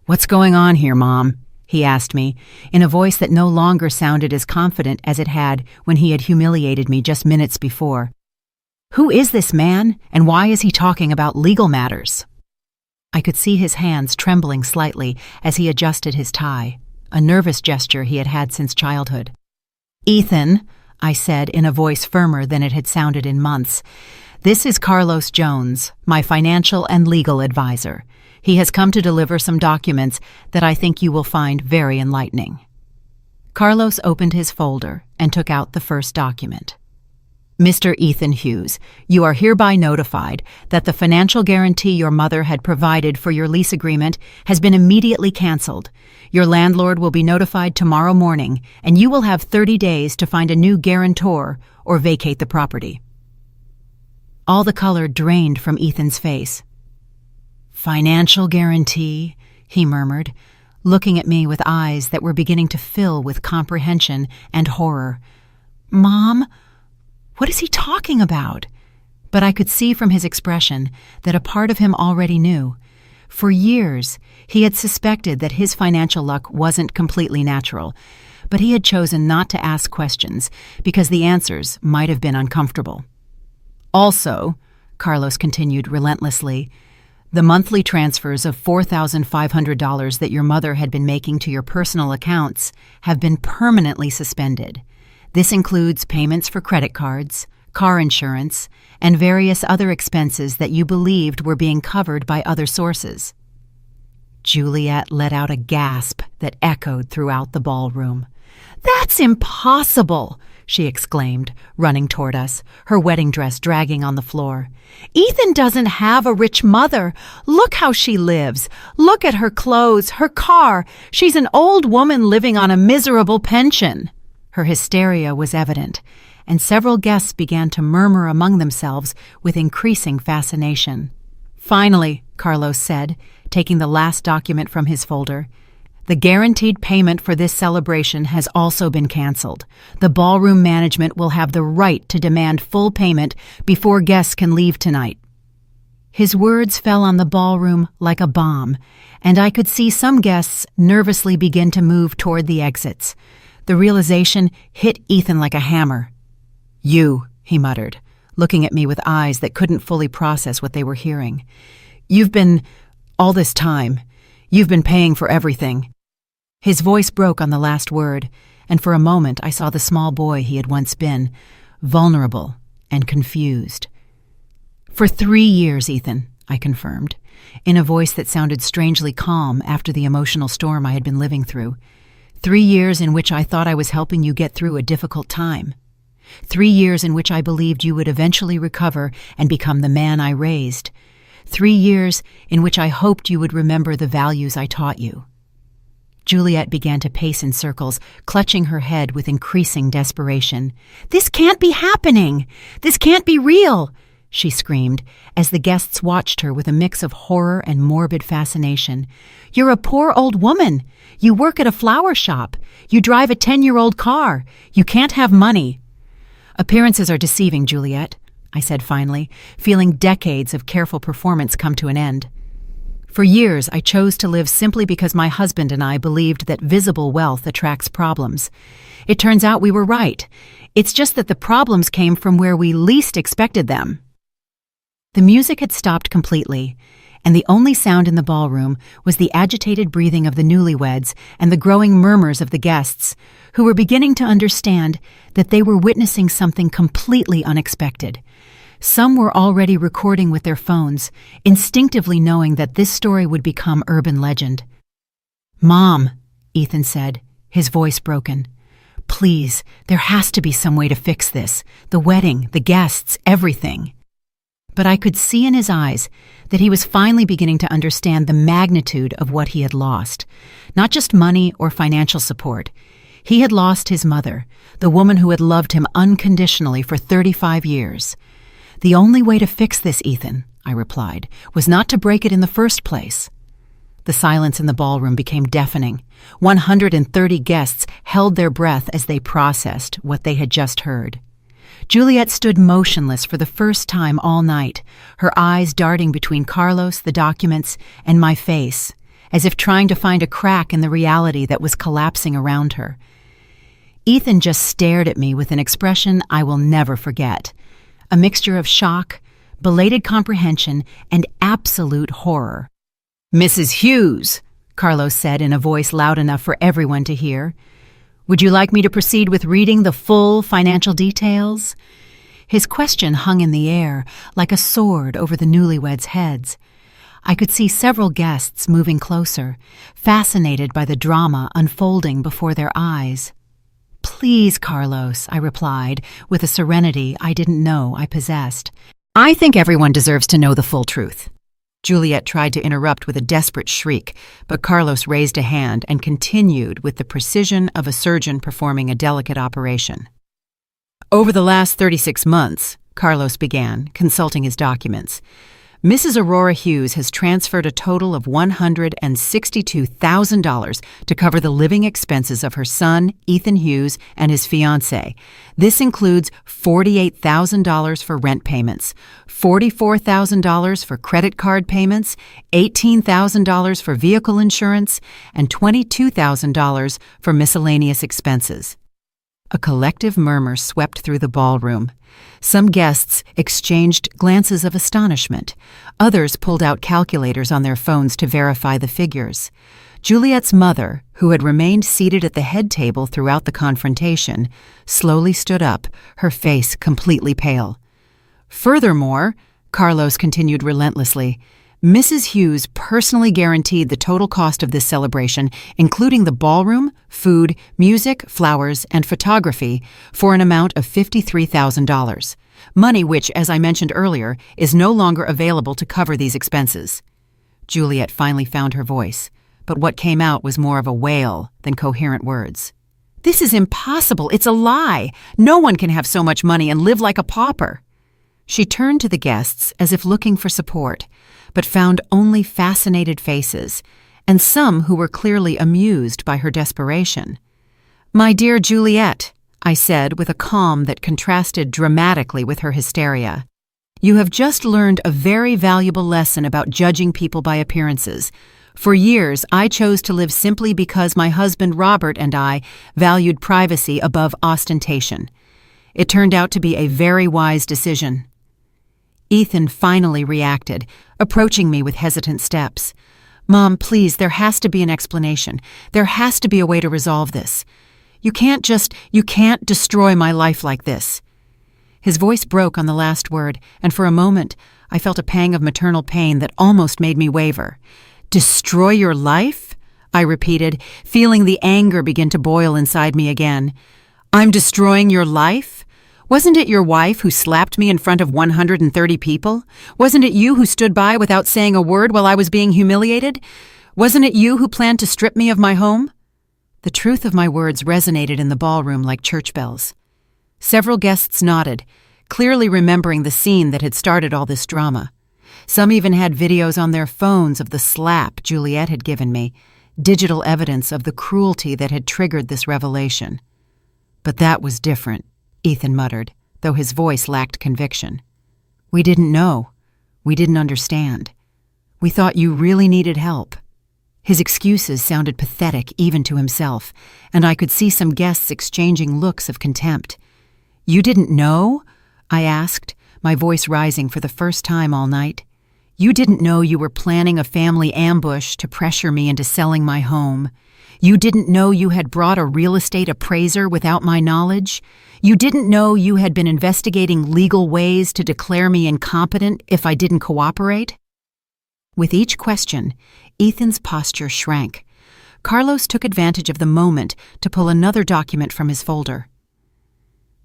"What's going on here, Mom?" he asked me, in a voice that no longer sounded as confident as it had when he had humiliated me just minutes before. "Who is this man, and why is he talking about legal matters?" I could see his hands trembling slightly as he adjusted his tie, a nervous gesture he had had since childhood. "Ethan," I said in a voice firmer than it had sounded in months, "this is Carlos Jones, my financial and legal advisor. He has come to deliver some documents that I think you will find very enlightening." Carlos opened his folder and took out the first document. Mr. Ethan Hughes, you are hereby notified that the financial guarantee your mother had provided for your lease agreement has been immediately canceled. Your landlord will be notified tomorrow morning, and you will have 30 days to find a new guarantor or vacate the property. All the color drained from Ethan's face. Financial guarantee, he murmured, looking at me with eyes that were beginning to fill with comprehension and horror. Mom? What is he talking about? But I could see from his expression that a part of him already knew. For years, he had suspected that his financial luck wasn't completely natural, but he had chosen not to ask questions because the answers might have been uncomfortable. Also, Carlos continued relentlessly, the monthly transfers of $4,500 that your mother had been making to your personal accounts have been permanently suspended. This includes payments for credit cards, car insurance, and various other expenses that you believed were being covered by other sources. Juliet let out a gasp that echoed throughout the ballroom. That's impossible, she exclaimed, running toward us, her wedding dress dragging on the floor. Ethan doesn't have a rich mother. Look how she lives. Look at her clothes, her car. She's an old woman living on a miserable pension. Her hysteria was evident, and several guests began to murmur among themselves with increasing fascination. Finally, Carlos said, taking the last document from his folder, the guaranteed payment for this celebration has also been canceled. The ballroom management will have the right to demand full payment before guests can leave tonight. His words fell on the ballroom like a bomb, and I could see some guests nervously begin to move toward the exits. The realization hit Ethan like a hammer. You, he muttered, looking at me with eyes that couldn't fully process what they were hearing. All this time, you've been paying for everything. His voice broke on the last word, and for a moment I saw the small boy he had once been, vulnerable and confused. For 3 years, Ethan, I confirmed, in a voice that sounded strangely calm after the emotional storm I had been living through. 3 years in which I thought I was helping you get through a difficult time. 3 years in which I believed you would eventually recover and become the man I raised. 3 years in which I hoped you would remember the values I taught you. Juliet began to pace in circles, clutching her head with increasing desperation. This can't be happening! This can't be real! She screamed, as the guests watched her with a mix of horror and morbid fascination. You're a poor old woman. You work at a flower shop. You drive a 10-year-old car. You can't have money. Appearances are deceiving, Juliet, I said finally, feeling decades of careful performance come to an end. For years, I chose to live simply because my husband and I believed that visible wealth attracts problems. It turns out we were right. It's just that the problems came from where we least expected them. The music had stopped completely, and the only sound in the ballroom was the agitated breathing of the newlyweds and the growing murmurs of the guests, who were beginning to understand that they were witnessing something completely unexpected. Some were already recording with their phones, instinctively knowing that this story would become urban legend. Mom, Ethan said, his voice broken. Please, there has to be some way to fix this. The wedding, the guests, everything. But I could see in his eyes that he was finally beginning to understand the magnitude of what he had lost. Not just money or financial support. He had lost his mother, the woman who had loved him unconditionally for 35 years. The only way to fix this, Ethan, I replied, was not to break it in the first place. The silence in the ballroom became deafening. 130 guests held their breath as they processed what they had just heard. Juliet stood motionless for the first time all night, her eyes darting between Carlos, the documents, and my face, as if trying to find a crack in the reality that was collapsing around her. Ethan just stared at me with an expression I will never forget, a mixture of shock, belated comprehension, and absolute horror. Mrs. Hughes, Carlos said in a voice loud enough for everyone to hear. Would you like me to proceed with reading the full financial details? His question hung in the air like a sword over the newlyweds' heads. I could see several guests moving closer, fascinated by the drama unfolding before their eyes. Please, Carlos, I replied, with a serenity I didn't know I possessed. I think everyone deserves to know the full truth. Juliet tried to interrupt with a desperate shriek, but Carlos raised a hand and continued with the precision of a surgeon performing a delicate operation. Over the last 36 months, Carlos began, consulting his documents, Mrs. Aurora Hughes has transferred a total of $162,000 to cover the living expenses of her son, Ethan Hughes, and his fiancée. This includes $48,000 for rent payments, $44,000 for credit card payments, $18,000 for vehicle insurance, and $22,000 for miscellaneous expenses. A collective murmur swept through the ballroom. Some guests exchanged glances of astonishment. Others pulled out calculators on their phones to verify the figures. Juliet's mother, who had remained seated at the head table throughout the confrontation, slowly stood up, her face completely pale. Furthermore, Carlos continued relentlessly, Mrs. Hughes personally guaranteed the total cost of this celebration, including the ballroom, food, music, flowers, and photography, for an amount of $53,000, money which, as I mentioned earlier, is no longer available to cover these expenses. Juliet finally found her voice, but what came out was more of a wail than coherent words. This is impossible. It's a lie. No one can have so much money and live like a pauper. She turned to the guests as if looking for support, but found only fascinated faces, and some who were clearly amused by her desperation. "My dear Juliet," I said with a calm that contrasted dramatically with her hysteria, "you have just learned a very valuable lesson about judging people by appearances. For years, I chose to live simply because my husband Robert and I valued privacy above ostentation. It turned out to be a very wise decision." Ethan finally reacted, approaching me with hesitant steps. "Mom, please, there has to be an explanation. There has to be a way to resolve this. You can't destroy my life like this." His voice broke on the last word, and for a moment, I felt a pang of maternal pain that almost made me waver. "Destroy your life?" I repeated, feeling the anger begin to boil inside me again. "I'm destroying your life? Wasn't it your wife who slapped me in front of 130 people? Wasn't it you who stood by without saying a word while I was being humiliated? Wasn't it you who planned to strip me of my home?" The truth of my words resonated in the ballroom like church bells. Several guests nodded, clearly remembering the scene that had started all this drama. Some even had videos on their phones of the slap Juliet had given me, digital evidence of the cruelty that had triggered this revelation. "But that was different," Ethan muttered, though his voice lacked conviction. "We didn't know. We didn't understand. We thought you really needed help." His excuses sounded pathetic even to himself, and I could see some guests exchanging looks of contempt. "You didn't know?" I asked, my voice rising for the first time all night. "You didn't know you were planning a family ambush to pressure me into selling my home? You didn't know you had brought a real estate appraiser without my knowledge? You didn't know you had been investigating legal ways to declare me incompetent if I didn't cooperate?" With each question, Ethan's posture shrank. Carlos took advantage of the moment to pull another document from his folder.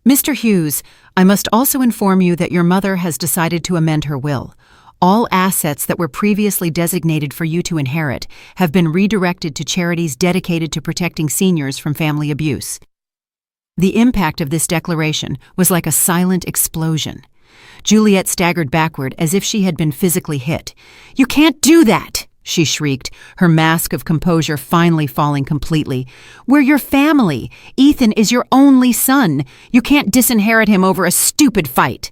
"Mr. Hughes, I must also inform you that your mother has decided to amend her will. All assets that were previously designated for you to inherit have been redirected to charities dedicated to protecting seniors from family abuse." The impact of this declaration was like a silent explosion. Juliet staggered backward as if she had been physically hit. "You can't do that!" she shrieked, her mask of composure finally falling completely. "We're your family. Ethan is your only son. You can't disinherit him over a stupid fight."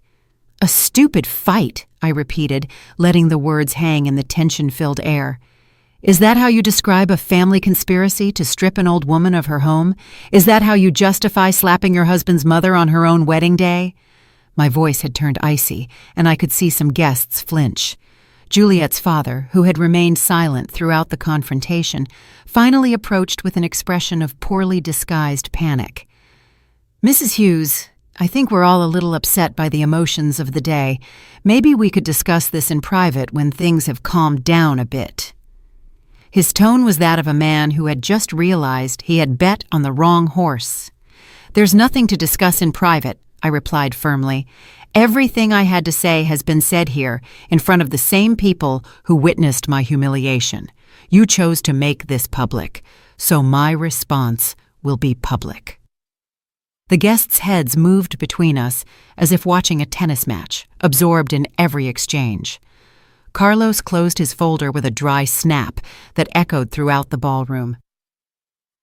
"A stupid fight," I repeated, letting the words hang in the tension-filled air. "Is that how you describe a family conspiracy to strip an old woman of her home? Is that how you justify slapping your husband's mother on her own wedding day?" My voice had turned icy, and I could see some guests flinch. Juliet's father, who had remained silent throughout the confrontation, finally approached with an expression of poorly disguised panic. "Mrs. Hughes, I think we're all a little upset by the emotions of the day. Maybe we could discuss this in private when things have calmed down a bit." His tone was that of a man who had just realized he had bet on the wrong horse. "There's nothing to discuss in private," I replied firmly. "Everything I had to say has been said here, in front of the same people who witnessed my humiliation. You chose to make this public, so my response will be public." The guests' heads moved between us as if watching a tennis match, absorbed in every exchange. Carlos closed his folder with a dry snap that echoed throughout the ballroom.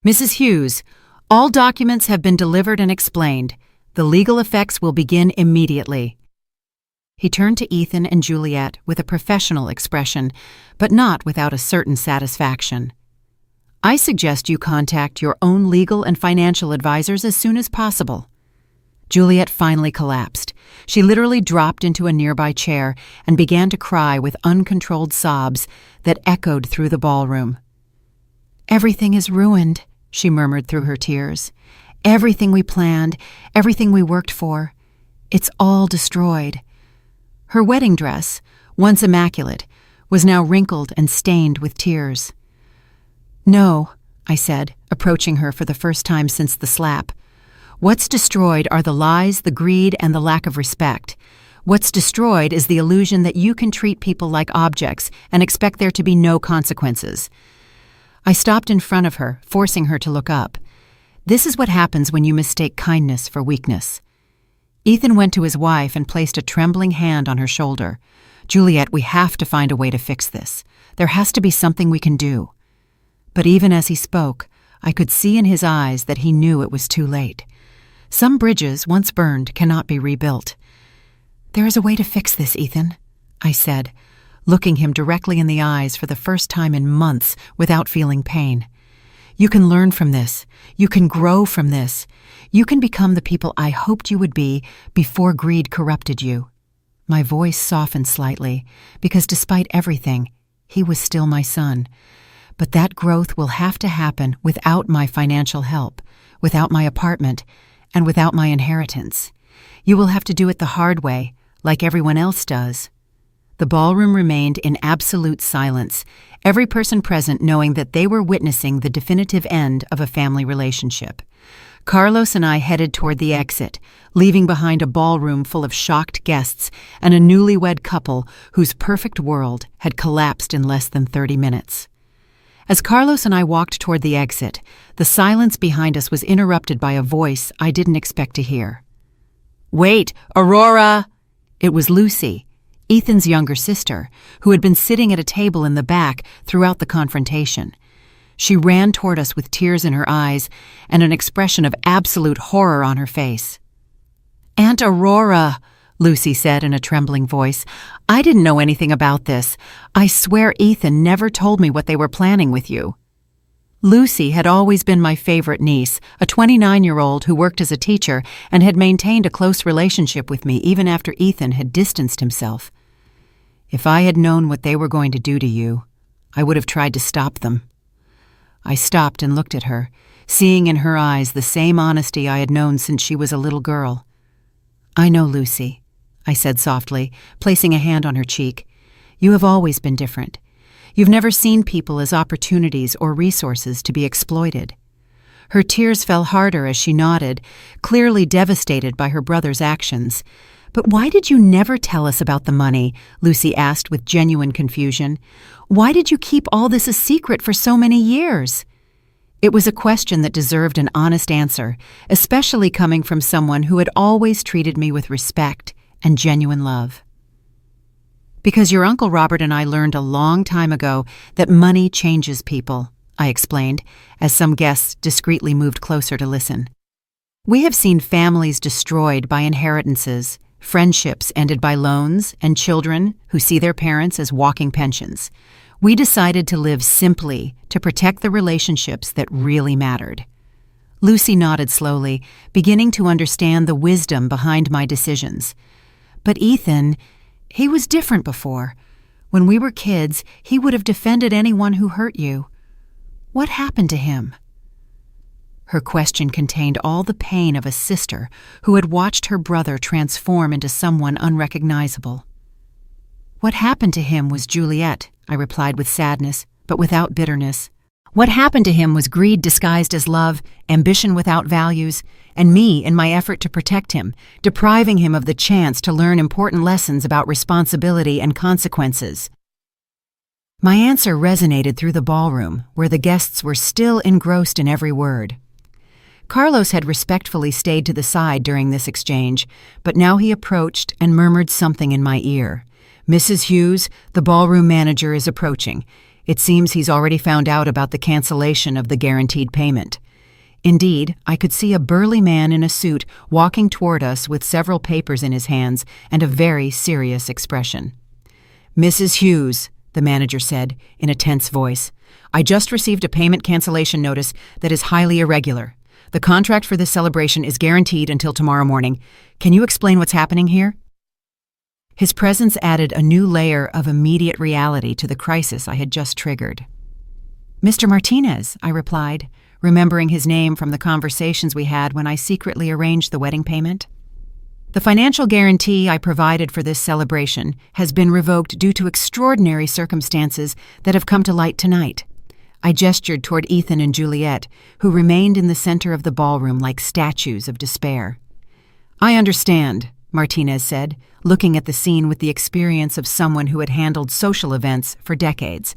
"Mrs. Hughes, all documents have been delivered and explained. The legal effects will begin immediately." He turned to Ethan and Juliet with a professional expression, but not without a certain satisfaction. "I suggest you contact your own legal and financial advisors as soon as possible." Juliet finally collapsed. She literally dropped into a nearby chair and began to cry with uncontrolled sobs that echoed through the ballroom. "Everything is ruined," she murmured through her tears. "Everything we planned, everything we worked for. It's all destroyed." Her wedding dress, once immaculate, was now wrinkled and stained with tears. "No," I said, approaching her for the first time since the slap. "What's destroyed are the lies, the greed, and the lack of respect. What's destroyed is the illusion that you can treat people like objects and expect there to be no consequences." I stopped in front of her, forcing her to look up. "This is what happens when you mistake kindness for weakness." Ethan went to his wife and placed a trembling hand on her shoulder. "Juliet, we have to find a way to fix this. There has to be something we can do." But even as he spoke, I could see in his eyes that he knew it was too late. Some bridges, once burned, cannot be rebuilt. "There is a way to fix this, Ethan," I said, looking him directly in the eyes for the first time in months without feeling pain. "You can learn from this. You can grow from this. You can become the people I hoped you would be before greed corrupted you." My voice softened slightly, because despite everything, he was still my son. But that growth will have to happen without my financial help, without my apartment, and without my inheritance. You will have to do it the hard way, like everyone else does. The ballroom remained in absolute silence, every person present knowing that they were witnessing the definitive end of a family relationship. Carlos and I headed toward the exit, leaving behind a ballroom full of shocked guests and a newlywed couple whose perfect world had collapsed in less than 30 minutes. As Carlos and I walked toward the exit, the silence behind us was interrupted by a voice I didn't expect to hear. "Wait, Aurora!" It was Lucy, Ethan's younger sister, who had been sitting at a table in the back throughout the confrontation. She ran toward us with tears in her eyes and an expression of absolute horror on her face. "Aunt Aurora," Lucy said in a trembling voice, "I didn't know anything about this. I swear Ethan never told me what they were planning with you." Lucy had always been my favorite niece, a 29-year-old who worked as a teacher and had maintained a close relationship with me even after Ethan had distanced himself. "If I had known what they were going to do to you, I would have tried to stop them." I stopped and looked at her, seeing in her eyes the same honesty I had known since she was a little girl. "I know, Lucy," I said softly, placing a hand on her cheek. "You have always been different. You've never seen people as opportunities or resources to be exploited." Her tears fell harder as she nodded, clearly devastated by her brother's actions. "But why did you never tell us about the money?" Lucy asked with genuine confusion. "Why did you keep all this a secret for so many years?" It was a question that deserved an honest answer, especially coming from someone who had always treated me with respect and genuine love. "Because your Uncle Robert and I learned a long time ago that money changes people," I explained, as some guests discreetly moved closer to listen. "We have seen families destroyed by inheritances, friendships ended by loans, and children who see their parents as walking pensions. We decided to live simply to protect the relationships that really mattered." Lucy nodded slowly, beginning to understand the wisdom behind my decisions. "But Ethan, he was different before. When we were kids, he would have defended anyone who hurt you. What happened to him?" Her question contained all the pain of a sister who had watched her brother transform into someone unrecognizable. "What happened to him was Juliet," I replied with sadness, but without bitterness. What happened to him was greed disguised as love, ambition without values, and me in my effort to protect him, depriving him of the chance to learn important lessons about responsibility and consequences. My answer resonated through the ballroom, where the guests were still engrossed in every word. Carlos had respectfully stayed to the side during this exchange, but now he approached and murmured something in my ear. "Mrs. Hughes, the ballroom manager is approaching. It seems he's already found out about the cancellation of the guaranteed payment." Indeed, I could see a burly man in a suit walking toward us with several papers in his hands and a very serious expression. "Mrs. Hughes," the manager said in a tense voice, "I just received a payment cancellation notice that is highly irregular. The contract for this celebration is guaranteed until tomorrow morning. Can you explain what's happening here?" His presence added a new layer of immediate reality to the crisis I had just triggered. "Mr. Martinez," I replied, remembering his name from the conversations we had when I secretly arranged the wedding payment. "The financial guarantee I provided for this celebration has been revoked due to extraordinary circumstances that have come to light tonight." I gestured toward Ethan and Juliet, who remained in the center of the ballroom like statues of despair. "I understand," Martinez said, looking at the scene with the experience of someone who had handled social events for decades.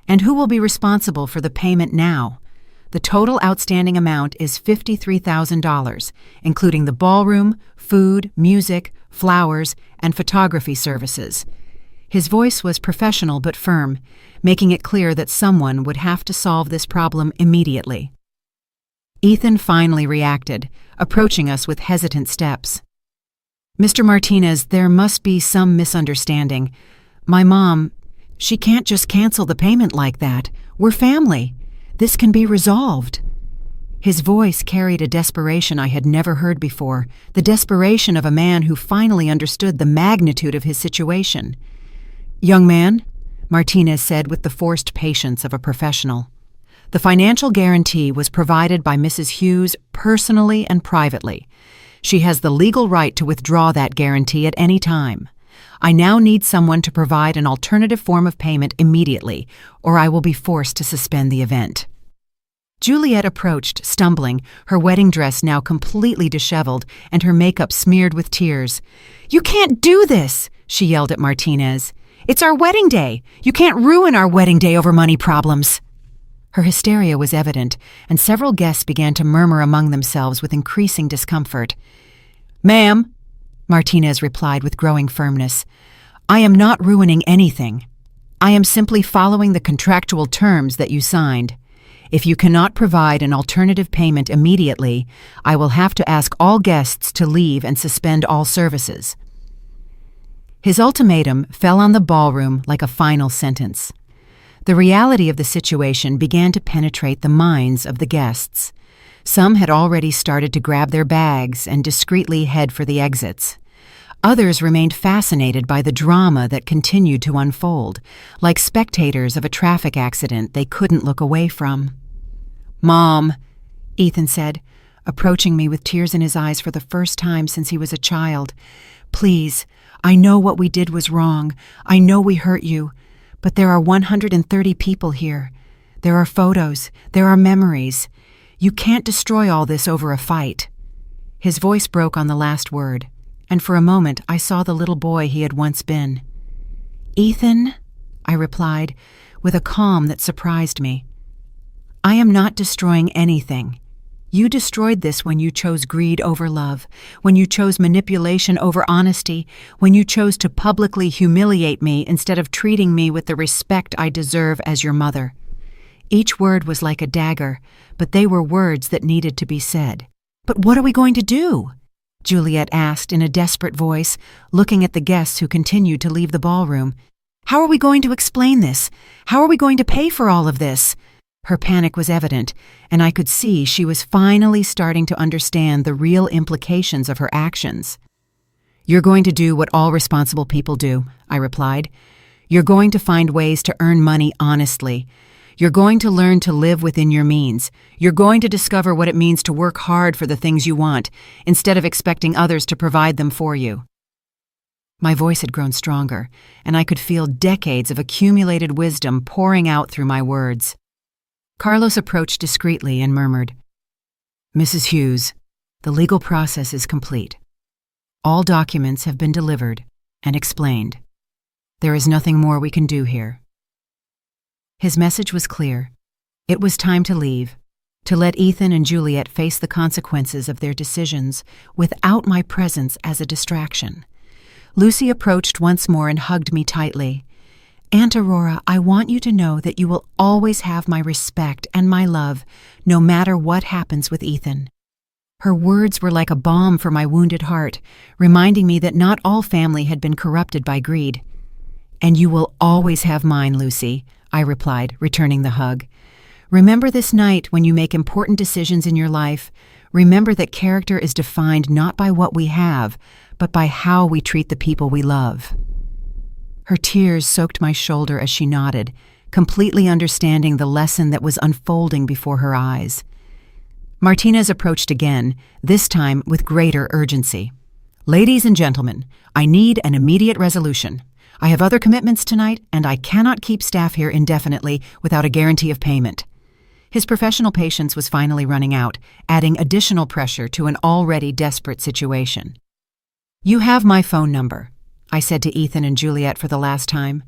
"And who will be responsible for the payment now? The total outstanding amount is $53,000, including the ballroom, food, music, flowers, and photography services." His voice was professional but firm, making it clear that someone would have to solve this problem immediately. Ethan finally reacted, approaching us with hesitant steps. "Mr. Martinez, there must be some misunderstanding. My mom, she can't just cancel the payment like that. We're family. This can be resolved." His voice carried a desperation I had never heard before, the desperation of a man who finally understood the magnitude of his situation. "Young man," Martinez said with the forced patience of a professional, "the financial guarantee was provided by Mrs. Hughes personally and privately. She has the legal right to withdraw that guarantee at any time. I now need someone to provide an alternative form of payment immediately, or I will be forced to suspend the event." Juliet approached, stumbling, her wedding dress now completely disheveled and her makeup smeared with tears. "You can't do this!" she yelled at Martinez. "It's our wedding day! You can't ruin our wedding day over money problems!" Her hysteria was evident, and several guests began to murmur among themselves with increasing discomfort. "Ma'am," Martinez replied with growing firmness, "I am not ruining anything. I am simply following the contractual terms that you signed. If you cannot provide an alternative payment immediately, I will have to ask all guests to leave and suspend all services." His ultimatum fell on the ballroom like a final sentence. The reality of the situation began to penetrate the minds of the guests. Some had already started to grab their bags and discreetly head for the exits. Others remained fascinated by the drama that continued to unfold, like spectators of a traffic accident they couldn't look away from. "Mom," Ethan said, approaching me with tears in his eyes for the first time since he was a child, "please, I know what we did was wrong. I know we hurt you. But there are 130 people here. There are photos. There are memories. You can't destroy all this over a fight." His voice broke on the last word, and for a moment I saw the little boy he had once been. "Ethan," I replied, with a calm that surprised me, "I am not destroying anything. You destroyed this when you chose greed over love, when you chose manipulation over honesty, when you chose to publicly humiliate me instead of treating me with the respect I deserve as your mother." Each word was like a dagger, but they were words that needed to be said. "But what are we going to do?" Juliet asked in a desperate voice, looking at the guests who continued to leave the ballroom. "How are we going to explain this? How are we going to pay for all of this?" Her panic was evident, and I could see she was finally starting to understand the real implications of her actions. "You're going to do what all responsible people do," I replied. "You're going to find ways to earn money honestly. You're going to learn to live within your means. You're going to discover what it means to work hard for the things you want, instead of expecting others to provide them for you." My voice had grown stronger, and I could feel decades of accumulated wisdom pouring out through my words. Carlos approached discreetly and murmured, "Mrs. Hughes, the legal process is complete. All documents have been delivered and explained. There is nothing more we can do here." His message was clear. It was time to leave, to let Ethan and Juliet face the consequences of their decisions without my presence as a distraction. Lucy approached once more and hugged me tightly. "Aunt Aurora, I want you to know that you will always have my respect and my love, no matter what happens with Ethan." Her words were like a balm for my wounded heart, reminding me that not all family had been corrupted by greed. "And you will always have mine, Lucy," I replied, returning the hug. "Remember this night when you make important decisions in your life. Remember that character is defined not by what we have, but by how we treat the people we love." Her tears soaked my shoulder as she nodded, completely understanding the lesson that was unfolding before her eyes. Martinez approached again, this time with greater urgency. "Ladies and gentlemen, I need an immediate resolution. I have other commitments tonight, and I cannot keep staff here indefinitely without a guarantee of payment." His professional patience was finally running out, adding additional pressure to an already desperate situation. "You have my phone number," I said to Ethan and Juliet for the last time.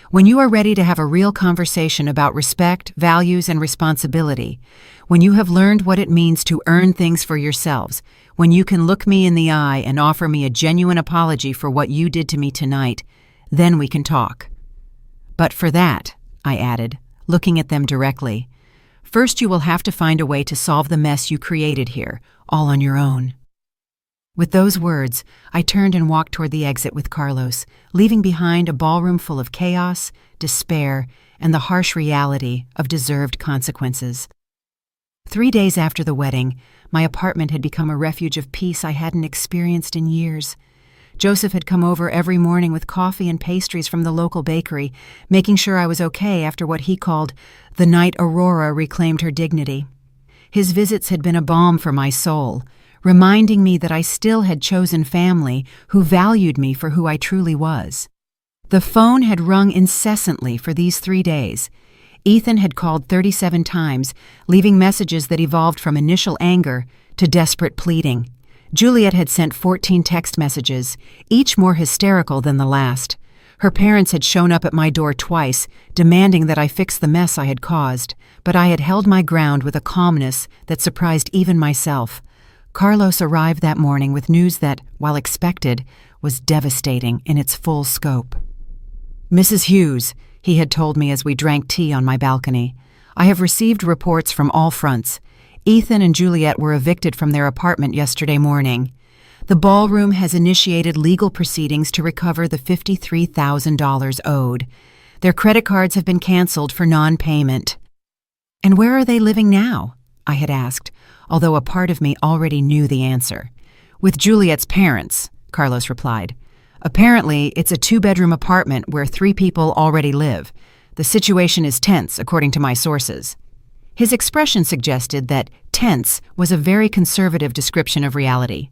"When you are ready to have a real conversation about respect, values, and responsibility, when you have learned what it means to earn things for yourselves, when you can look me in the eye and offer me a genuine apology for what you did to me tonight, then we can talk. But for that," I added, looking at them directly, "first you will have to find a way to solve the mess you created here, all on your own." With those words, I turned and walked toward the exit with Carlos, leaving behind a ballroom full of chaos, despair, and the harsh reality of deserved consequences. 3 days after the wedding, my apartment had become a refuge of peace I hadn't experienced in years. Joseph had come over every morning with coffee and pastries from the local bakery, making sure I was okay after what he called the night Aurora reclaimed her dignity. His visits had been a balm for my soul, reminding me that I still had chosen family who valued me for who I truly was. The phone had rung incessantly for these 3 days. Ethan had called 37 times, leaving messages that evolved from initial anger to desperate pleading. Juliet had sent 14 text messages, each more hysterical than the last. Her parents had shown up at my door twice, demanding that I fix the mess I had caused, but I had held my ground with a calmness that surprised even myself. Carlos arrived that morning with news that, while expected, was devastating in its full scope. "Mrs. Hughes," he had told me as we drank tea on my balcony, "I have received reports from all fronts. Ethan and Juliet were evicted from their apartment yesterday morning. The ballroom has initiated legal proceedings to recover the $53,000 owed. Their credit cards have been canceled for non-payment." "And where are they living now?" I had asked, although a part of me already knew the answer. "With Juliet's parents," Carlos replied. "Apparently, it's a 2-bedroom apartment where 3 people already live. The situation is tense, according to my sources." His expression suggested that tense was a very conservative description of reality.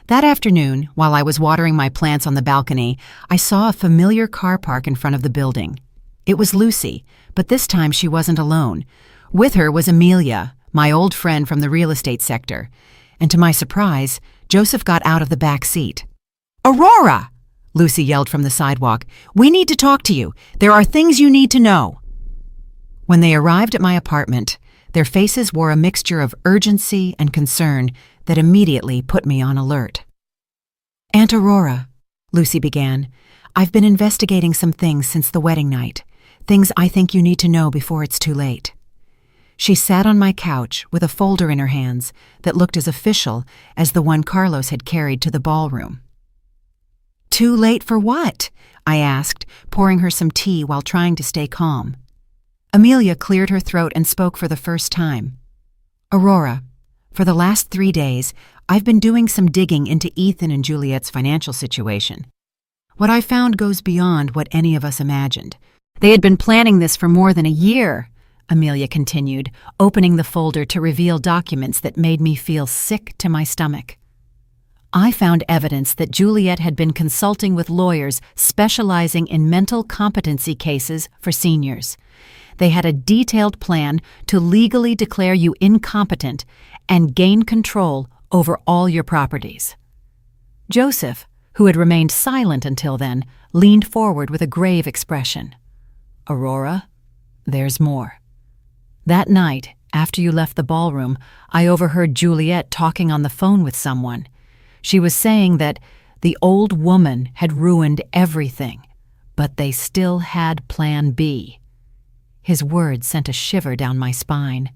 That afternoon, while I was watering my plants on the balcony, I saw a familiar car park in front of the building. It was Lucy, but this time she wasn't alone. With her was Amelia, my old friend from the real estate sector, and to my surprise, Joseph got out of the back seat. "Aurora!" Lucy yelled from the sidewalk. "We need to talk to you. There are things you need to know." When they arrived at my apartment, their faces wore a mixture of urgency and concern that immediately put me on alert. "Aunt Aurora," Lucy began, "I've been investigating some things since the wedding night, things I think you need to know before it's too late." She sat on my couch with a folder in her hands that looked as official as the one Carlos had carried to the ballroom. "Too late for what?" I asked, pouring her some tea while trying to stay calm. Amelia cleared her throat and spoke for the first time. "Aurora, for the last 3 days, I've been doing some digging into Ethan and Juliet's financial situation. What I found goes beyond what any of us imagined. They had been planning this for more than a year," Amelia continued, opening the folder to reveal documents that made me feel sick to my stomach. I found evidence that Juliet had been consulting with lawyers specializing in mental competency cases for seniors. They had a detailed plan to legally declare you incompetent and gain control over all your properties. Joseph, who had remained silent until then, leaned forward with a grave expression. Aurora, there's more. That night, after you left the ballroom, I overheard Juliet talking on the phone with someone. She was saying that the old woman had ruined everything, but they still had Plan B. His words sent a shiver down my spine.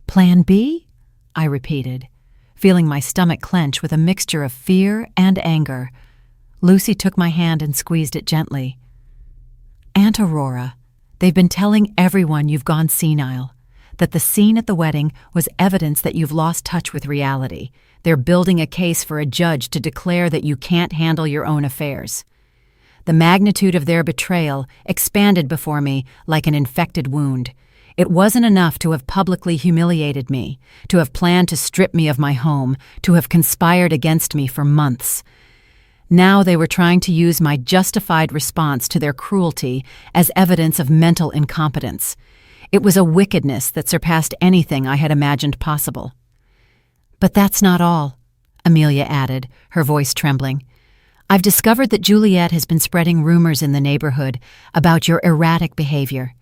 Plan B? I repeated, feeling my stomach clench with a mixture of fear and anger. Lucy took my hand and squeezed it gently. Aunt Aurora, they've been telling everyone you've gone senile, that the scene at the wedding was evidence that you've lost touch with reality. They're building a case for a judge to declare that you can't handle your own affairs. The magnitude of their betrayal expanded before me like an infected wound. It wasn't enough to have publicly humiliated me, to have planned to strip me of my home, to have conspired against me for months. Now they were trying to use my justified response to their cruelty as evidence of mental incompetence. It was a wickedness that surpassed anything I had imagined possible. But that's not all, Amelia added, her voice trembling. I've discovered that Juliet has been spreading rumors in the neighborhood about your erratic behavior.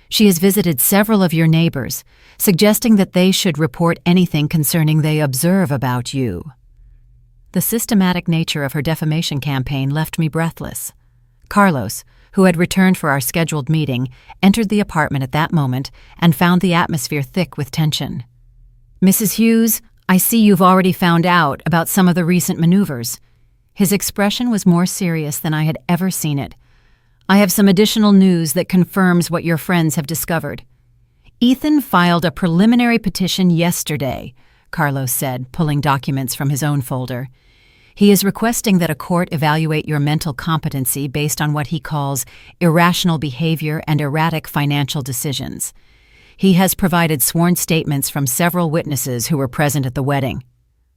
She has visited several of your neighbors, suggesting that they should report anything concerning they observe about you. The systematic nature of her defamation campaign left me breathless. Carlos, who had returned for our scheduled meeting, entered the apartment at that moment and found the atmosphere thick with tension. Mrs. Hughes, I see you've already found out about some of the recent maneuvers. His expression was more serious than I had ever seen it. I have some additional news that confirms what your friends have discovered. Ethan filed a preliminary petition yesterday, Carlos said, pulling documents from his own folder. He is requesting that a court evaluate your mental competency based on what he calls irrational behavior and erratic financial decisions. He has provided sworn statements from several witnesses who were present at the wedding.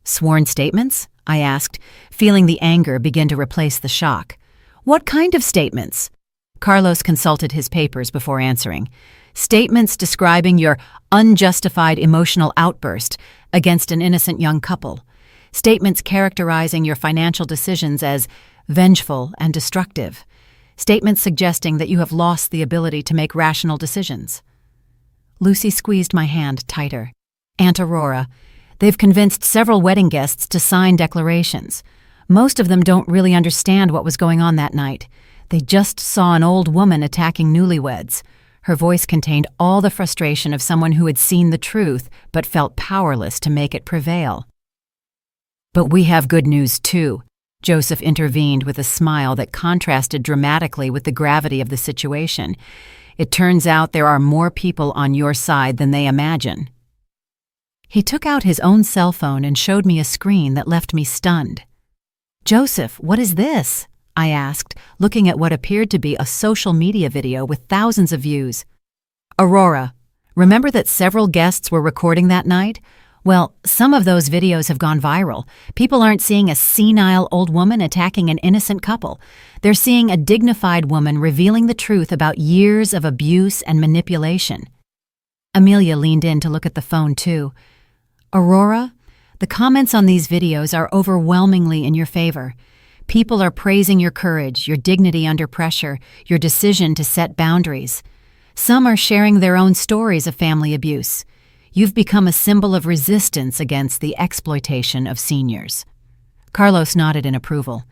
Sworn statements? I asked, feeling the anger begin to replace the shock. What kind of statements? Carlos consulted his papers before answering. Statements describing your unjustified emotional outburst against an innocent young couple. Statements characterizing your financial decisions as vengeful and destructive. Statements suggesting that you have lost the ability to make rational decisions. Lucy squeezed my hand tighter. Aunt Aurora, they've convinced several wedding guests to sign declarations. Most of them don't really understand what was going on that night. They just saw an old woman attacking newlyweds. Her voice contained all the frustration of someone who had seen the truth but felt powerless to make it prevail. But we have good news too, Joseph intervened with a smile that contrasted dramatically with the gravity of the situation. It turns out there are more people on your side than they imagine. He took out his own cell phone and showed me a screen that left me stunned. Joseph, what is this? I asked, looking at what appeared to be a social media video with thousands of views. Aurora, remember that several guests were recording that night? Well, some of those videos have gone viral. People aren't seeing a senile old woman attacking an innocent couple. They're seeing a dignified woman revealing the truth about years of abuse and manipulation. Amelia leaned in to look at the phone, too. Aurora, the comments on these videos are overwhelmingly in your favor. People are praising your courage, your dignity under pressure, your decision to set boundaries. Some are sharing their own stories of family abuse. You've become a symbol of resistance against the exploitation of seniors. Carlos nodded in approval.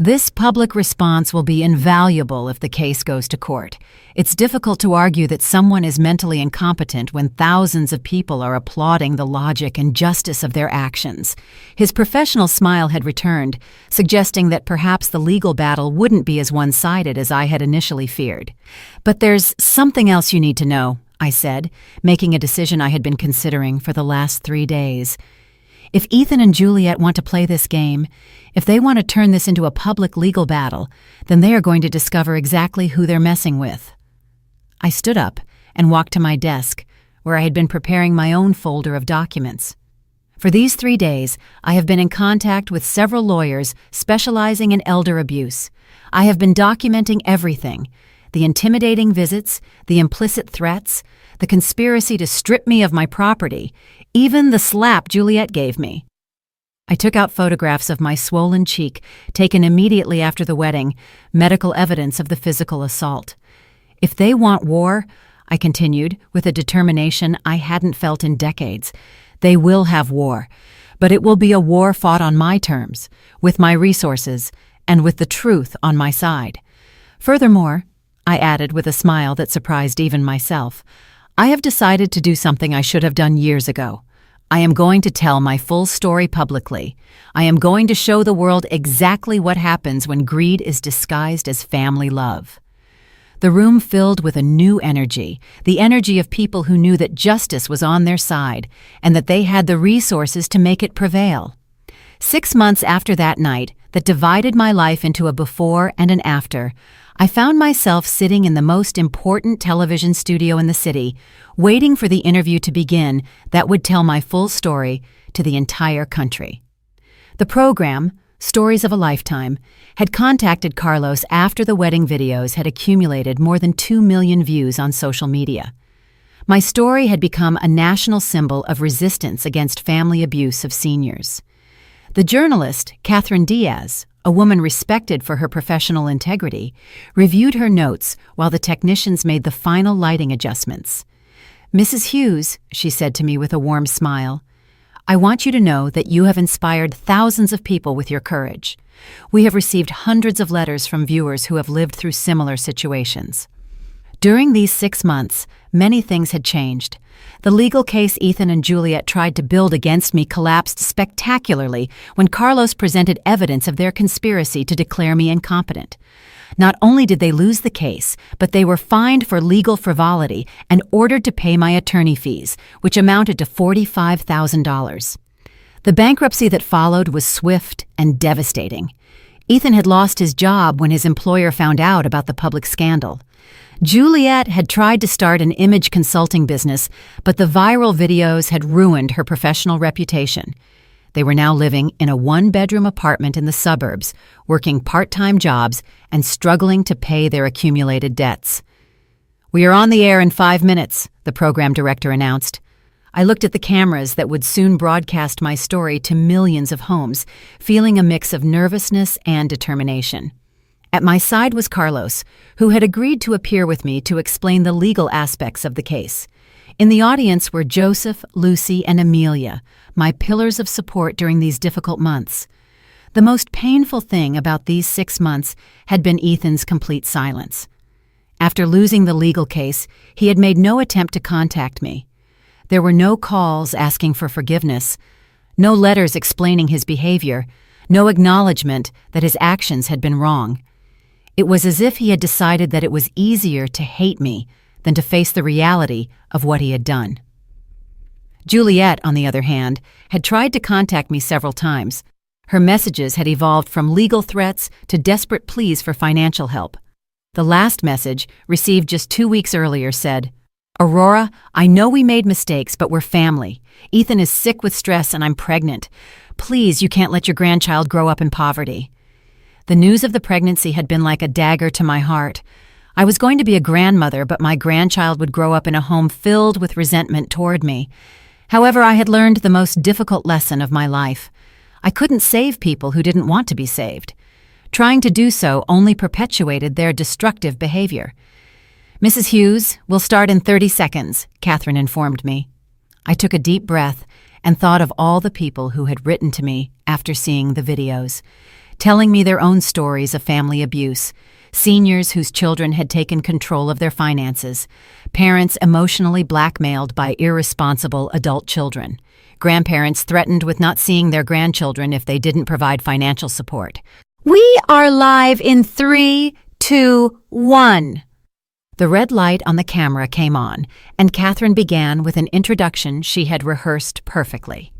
This public response will be invaluable if the case goes to court. It's difficult to argue that someone is mentally incompetent when thousands of people are applauding the logic and justice of their actions. His professional smile had returned, suggesting that perhaps the legal battle wouldn't be as one-sided as I had initially feared. But there's something else you need to know, I said, making a decision I had been considering for the last 3 days. If Ethan and Juliet want to play this game, if they want to turn this into a public legal battle, then they are going to discover exactly who they're messing with. I stood up and walked to my desk, where I had been preparing my own folder of documents. For these 3 days, I have been in contact with several lawyers specializing in elder abuse. I have been documenting everything. the intimidating visits, the implicit threats, the conspiracy to strip me of my property, even the slap Juliet gave me. I took out photographs of my swollen cheek, taken immediately after the wedding, medical evidence of the physical assault. If they want war, I continued, with a determination I hadn't felt in decades, they will have war, but it will be a war fought on my terms, with my resources, and with the truth on my side. Furthermore, I added with a smile that surprised even myself, I have decided to do something I should have done years ago. I am going to tell my full story publicly. I am going to show the world exactly what happens when greed is disguised as family love. The room filled with a new energy, the energy of people who knew that justice was on their side and that they had the resources to make it prevail. 6 months after that night that divided my life into a before and an after, I found myself sitting in the most important television studio in the city, waiting for the interview to begin that would tell my full story to the entire country. The program, Stories of a Lifetime, had contacted Carlos after the wedding videos had accumulated more than 2 million views on social media. My story had become a national symbol of resistance against family abuse of seniors. The journalist, Catherine Diaz, a woman respected for her professional integrity, reviewed her notes while the technicians made the final lighting adjustments. "Mrs. Hughes," she said to me with a warm smile, "I want you to know that you have inspired thousands of people with your courage. We have received hundreds of letters from viewers who have lived through similar situations." During these 6 months, many things had changed. The legal case Ethan and Juliet tried to build against me collapsed spectacularly when Carlos presented evidence of their conspiracy to declare me incompetent. Not only did they lose the case, but they were fined for legal frivolity and ordered to pay my attorney fees, which amounted to $45,000. The bankruptcy that followed was swift and devastating. Ethan had lost his job when his employer found out about the public scandal. Juliet had tried to start an image consulting business, but the viral videos had ruined her professional reputation. They were now living in a one-bedroom apartment in the suburbs, working part-time jobs and struggling to pay their accumulated debts. "We are on the air in 5 minutes," the program director announced. I looked at the cameras that would soon broadcast my story to millions of homes, feeling a mix of nervousness and determination. At my side was Carlos, who had agreed to appear with me to explain the legal aspects of the case. In the audience were Joseph, Lucy, and Amelia, my pillars of support during these difficult months. The most painful thing about these 6 months had been Ethan's complete silence. After losing the legal case, he had made no attempt to contact me. There were no calls asking for forgiveness, no letters explaining his behavior, no acknowledgement that his actions had been wrong. It was as if he had decided that it was easier to hate me than to face the reality of what he had done. Juliet, on the other hand, had tried to contact me several times. Her messages had evolved from legal threats to desperate pleas for financial help. The last message, received just 2 weeks earlier, said, "Aurora, I know we made mistakes, but we're family. Ethan is sick with stress and I'm pregnant. Please, you can't let your grandchild grow up in poverty." The news of the pregnancy had been like a dagger to my heart. I was going to be a grandmother, but my grandchild would grow up in a home filled with resentment toward me. However, I had learned the most difficult lesson of my life. I couldn't save people who didn't want to be saved. Trying to do so only perpetuated their destructive behavior. "Mrs. Hughes, we'll start in 30 seconds, Catherine informed me. I took a deep breath and thought of all the people who had written to me after seeing the videos, telling me their own stories of family abuse, seniors whose children had taken control of their finances, parents emotionally blackmailed by irresponsible adult children, grandparents threatened with not seeing their grandchildren if they didn't provide financial support. "We are live in 3, 2, 1. The red light on the camera came on, and Catherine began with an introduction she had rehearsed perfectly.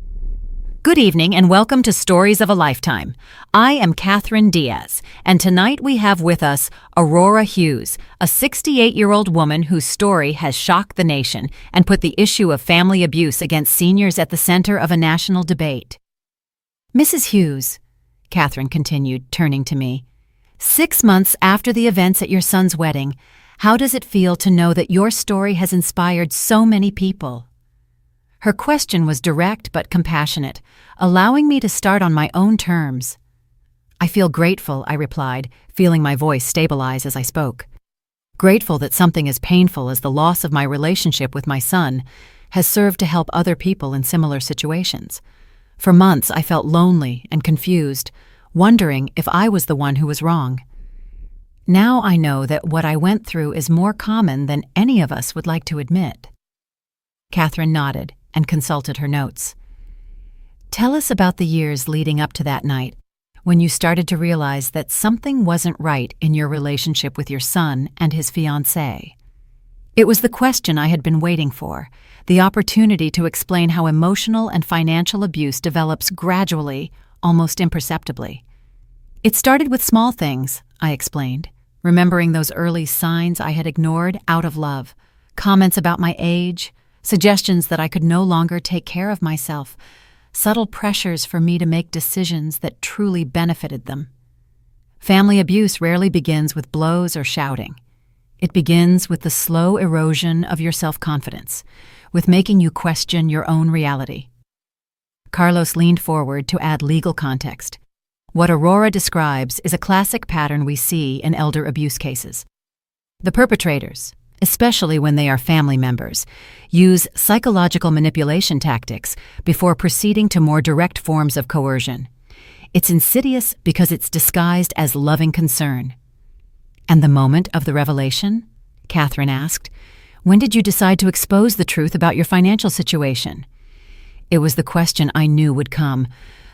"Good evening and welcome to Stories of a Lifetime. I am Catherine Diaz, and tonight we have with us Aurora Hughes, a 68-year-old woman whose story has shocked the nation and put the issue of family abuse against seniors at the center of a national debate." "Mrs. Hughes," Catherine continued, turning to me, 6 months after the events at your son's wedding, How does it feel to know that your story has inspired so many people?" Her question was direct but compassionate, allowing me to start on my own terms. "I feel grateful," I replied, feeling my voice stabilize as I spoke. "Grateful that something as painful as the loss of my relationship with my son has served to help other people in similar situations. For months I felt lonely and confused, wondering if I was the one who was wrong. Now I know that what I went through is more common than any of us would like to admit." Catherine nodded and consulted her notes. "Tell us about the years leading up to that night, when you started to realize that something wasn't right in your relationship with your son and his fiancée." It was the question I had been waiting for, the opportunity to explain how emotional and financial abuse develops gradually, almost imperceptibly. "It started with small things," I explained, remembering those early signs I had ignored out of love, comments about my age, suggestions that I could no longer take care of myself, subtle pressures for me to make decisions that truly benefited them. Family abuse rarely begins with blows or shouting. It begins with the slow erosion of your self-confidence, with making you question your own reality. Carlos leaned forward to add legal context. What Aurora describes is a classic pattern we see in elder abuse cases. The perpetrators, especially when they are family members, use psychological manipulation tactics before proceeding to more direct forms of coercion. It's insidious because it's disguised as loving concern. "And the moment of the revelation?" Catherine asked. "When did you decide to expose the truth about your financial situation?" It was the question I knew would come,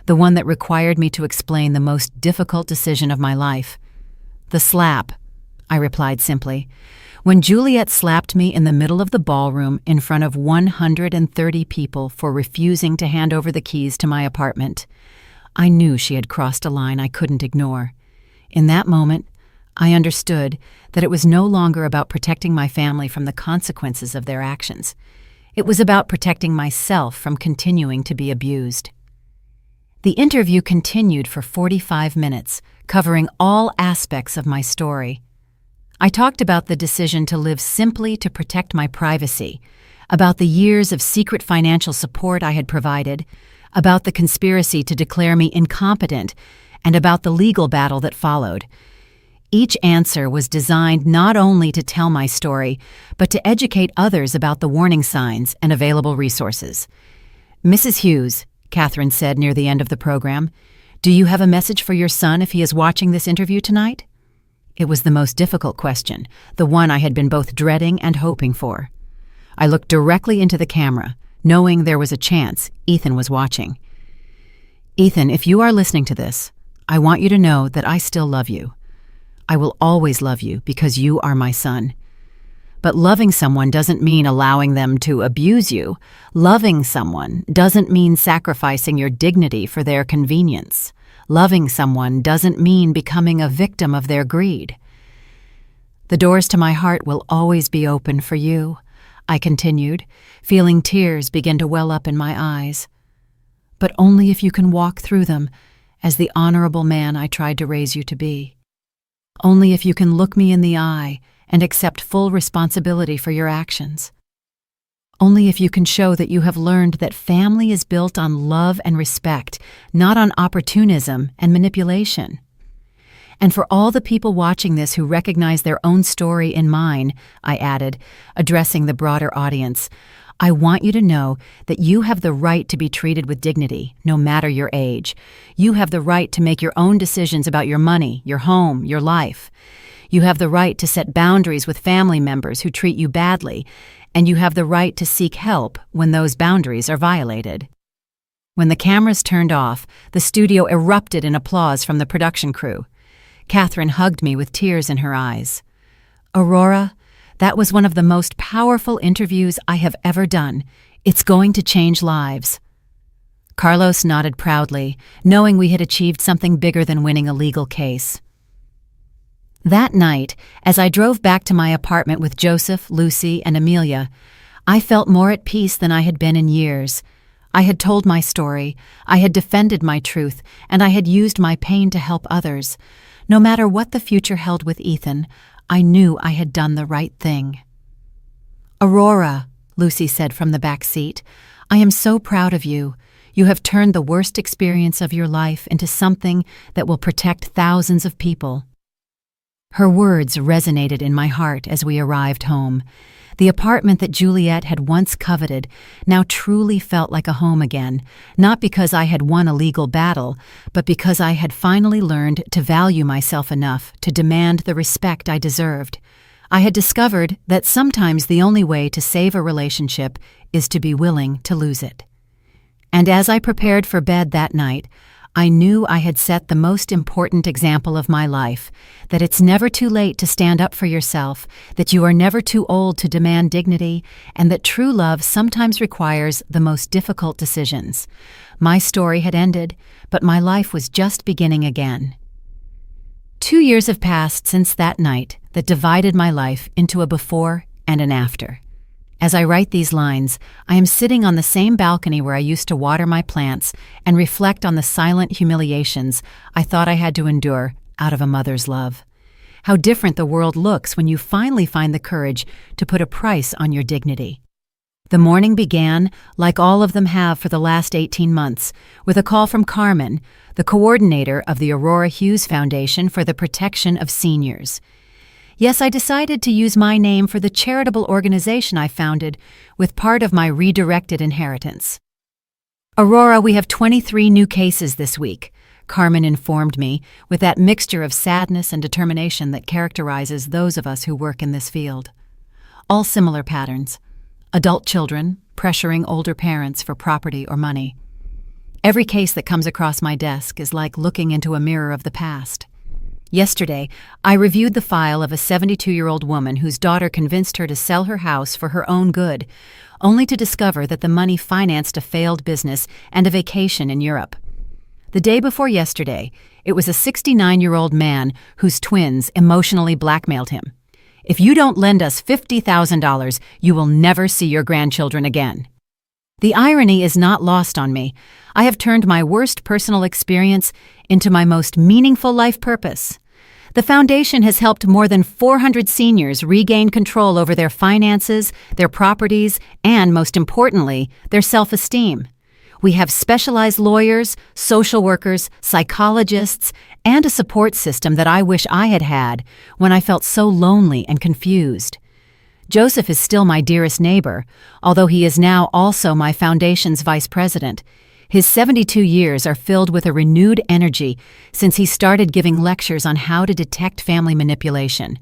the one that required me to explain the most difficult decision of my life. "The slap," I replied simply. "When Juliet slapped me in the middle of the ballroom in front of 130 people for refusing to hand over the keys to my apartment, I knew she had crossed a line I couldn't ignore. In that moment, I understood that it was no longer about protecting my family from the consequences of their actions. It was about protecting myself from continuing to be abused." The interview continued for 45 minutes, covering all aspects of my story. I talked about the decision to live simply to protect my privacy, about the years of secret financial support I had provided, about the conspiracy to declare me incompetent, and about the legal battle that followed. Each answer was designed not only to tell my story, but to educate others about the warning signs and available resources. "Mrs. Hughes," Catherine said near the end of the program, "do you have a message for your son if he is watching this interview tonight?" It was the most difficult question, the one I had been both dreading and hoping for. I looked directly into the camera, knowing there was a chance Ethan was watching. "Ethan, if you are listening to this, I want you to know that I still love you. I will always love you because you are my son. But loving someone doesn't mean allowing them to abuse you. Loving someone doesn't mean sacrificing your dignity for their convenience. Loving someone doesn't mean becoming a victim of their greed. The doors to my heart will always be open for you," I continued, feeling tears begin to well up in my eyes. "But only if you can walk through them as the honorable man I tried to raise you to be. Only if you can look me in the eye and accept full responsibility for your actions. Only if you can show that you have learned that family is built on love and respect, not on opportunism and manipulation. And for all the people watching this who recognize their own story in mine," I added, addressing the broader audience, "I want you to know that you have the right to be treated with dignity, no matter your age. You have the right to make your own decisions about your money, your home, your life. You have the right to set boundaries with family members who treat you badly, and you have the right to seek help when those boundaries are violated." When the cameras turned off, the studio erupted in applause from the production crew. Catherine hugged me with tears in her eyes. "Aurora, that was one of the most powerful interviews I have ever done. It's going to change lives." Carlos nodded proudly, knowing we had achieved something bigger than winning a legal case. That night, as I drove back to my apartment with Joseph, Lucy, and Amelia, I felt more at peace than I had been in years. I had told my story, I had defended my truth, and I had used my pain to help others. No matter what the future held with Ethan, I knew I had done the right thing. "Aurora," Lucy said from the back seat, "I am so proud of you. You have turned the worst experience of your life into something that will protect thousands of people." Her words resonated in my heart as we arrived home. The apartment that Juliet had once coveted now truly felt like a home again, not because I had won a legal battle, but because I had finally learned to value myself enough to demand the respect I deserved. I had discovered that sometimes the only way to save a relationship is to be willing to lose it. And as I prepared for bed that night, I knew I had set the most important example of my life, that it's never too late to stand up for yourself, that you are never too old to demand dignity, and that true love sometimes requires the most difficult decisions. My story had ended, but my life was just beginning again. 2 years have passed since that night that divided my life into a before and an after. As I write these lines, I am sitting on the same balcony where I used to water my plants and reflect on the silent humiliations I thought I had to endure out of a mother's love. How different the world looks when you finally find the courage to put a price on your dignity. The morning began, like all of them have for the last 18 months, with a call from Carmen, the coordinator of the Aurora Hughes Foundation for the Protection of Seniors. Yes, I decided to use my name for the charitable organization I founded with part of my redirected inheritance. "Aurora, we have 23 new cases this week," Carmen informed me, with that mixture of sadness and determination that characterizes those of us who work in this field. All similar patterns. Adult children pressuring older parents for property or money. Every case that comes across my desk is like looking into a mirror of the past. Yesterday, I reviewed the file of a 72-year-old woman whose daughter convinced her to sell her house for her own good, only to discover that the money financed a failed business and a vacation in Europe. The day before yesterday, it was a 69-year-old man whose twins emotionally blackmailed him. "If you don't lend us $50,000, you will never see your grandchildren again." The irony is not lost on me. I have turned my worst personal experience into my most meaningful life purpose. The foundation has helped more than 400 seniors regain control over their finances, their properties, and, most importantly, their self-esteem. We have specialized lawyers, social workers, psychologists, and a support system that I wish I had had when I felt so lonely and confused. Joseph is still my dearest neighbor, although he is now also my foundation's vice president. His 72 years are filled with a renewed energy since he started giving lectures on how to detect family manipulation.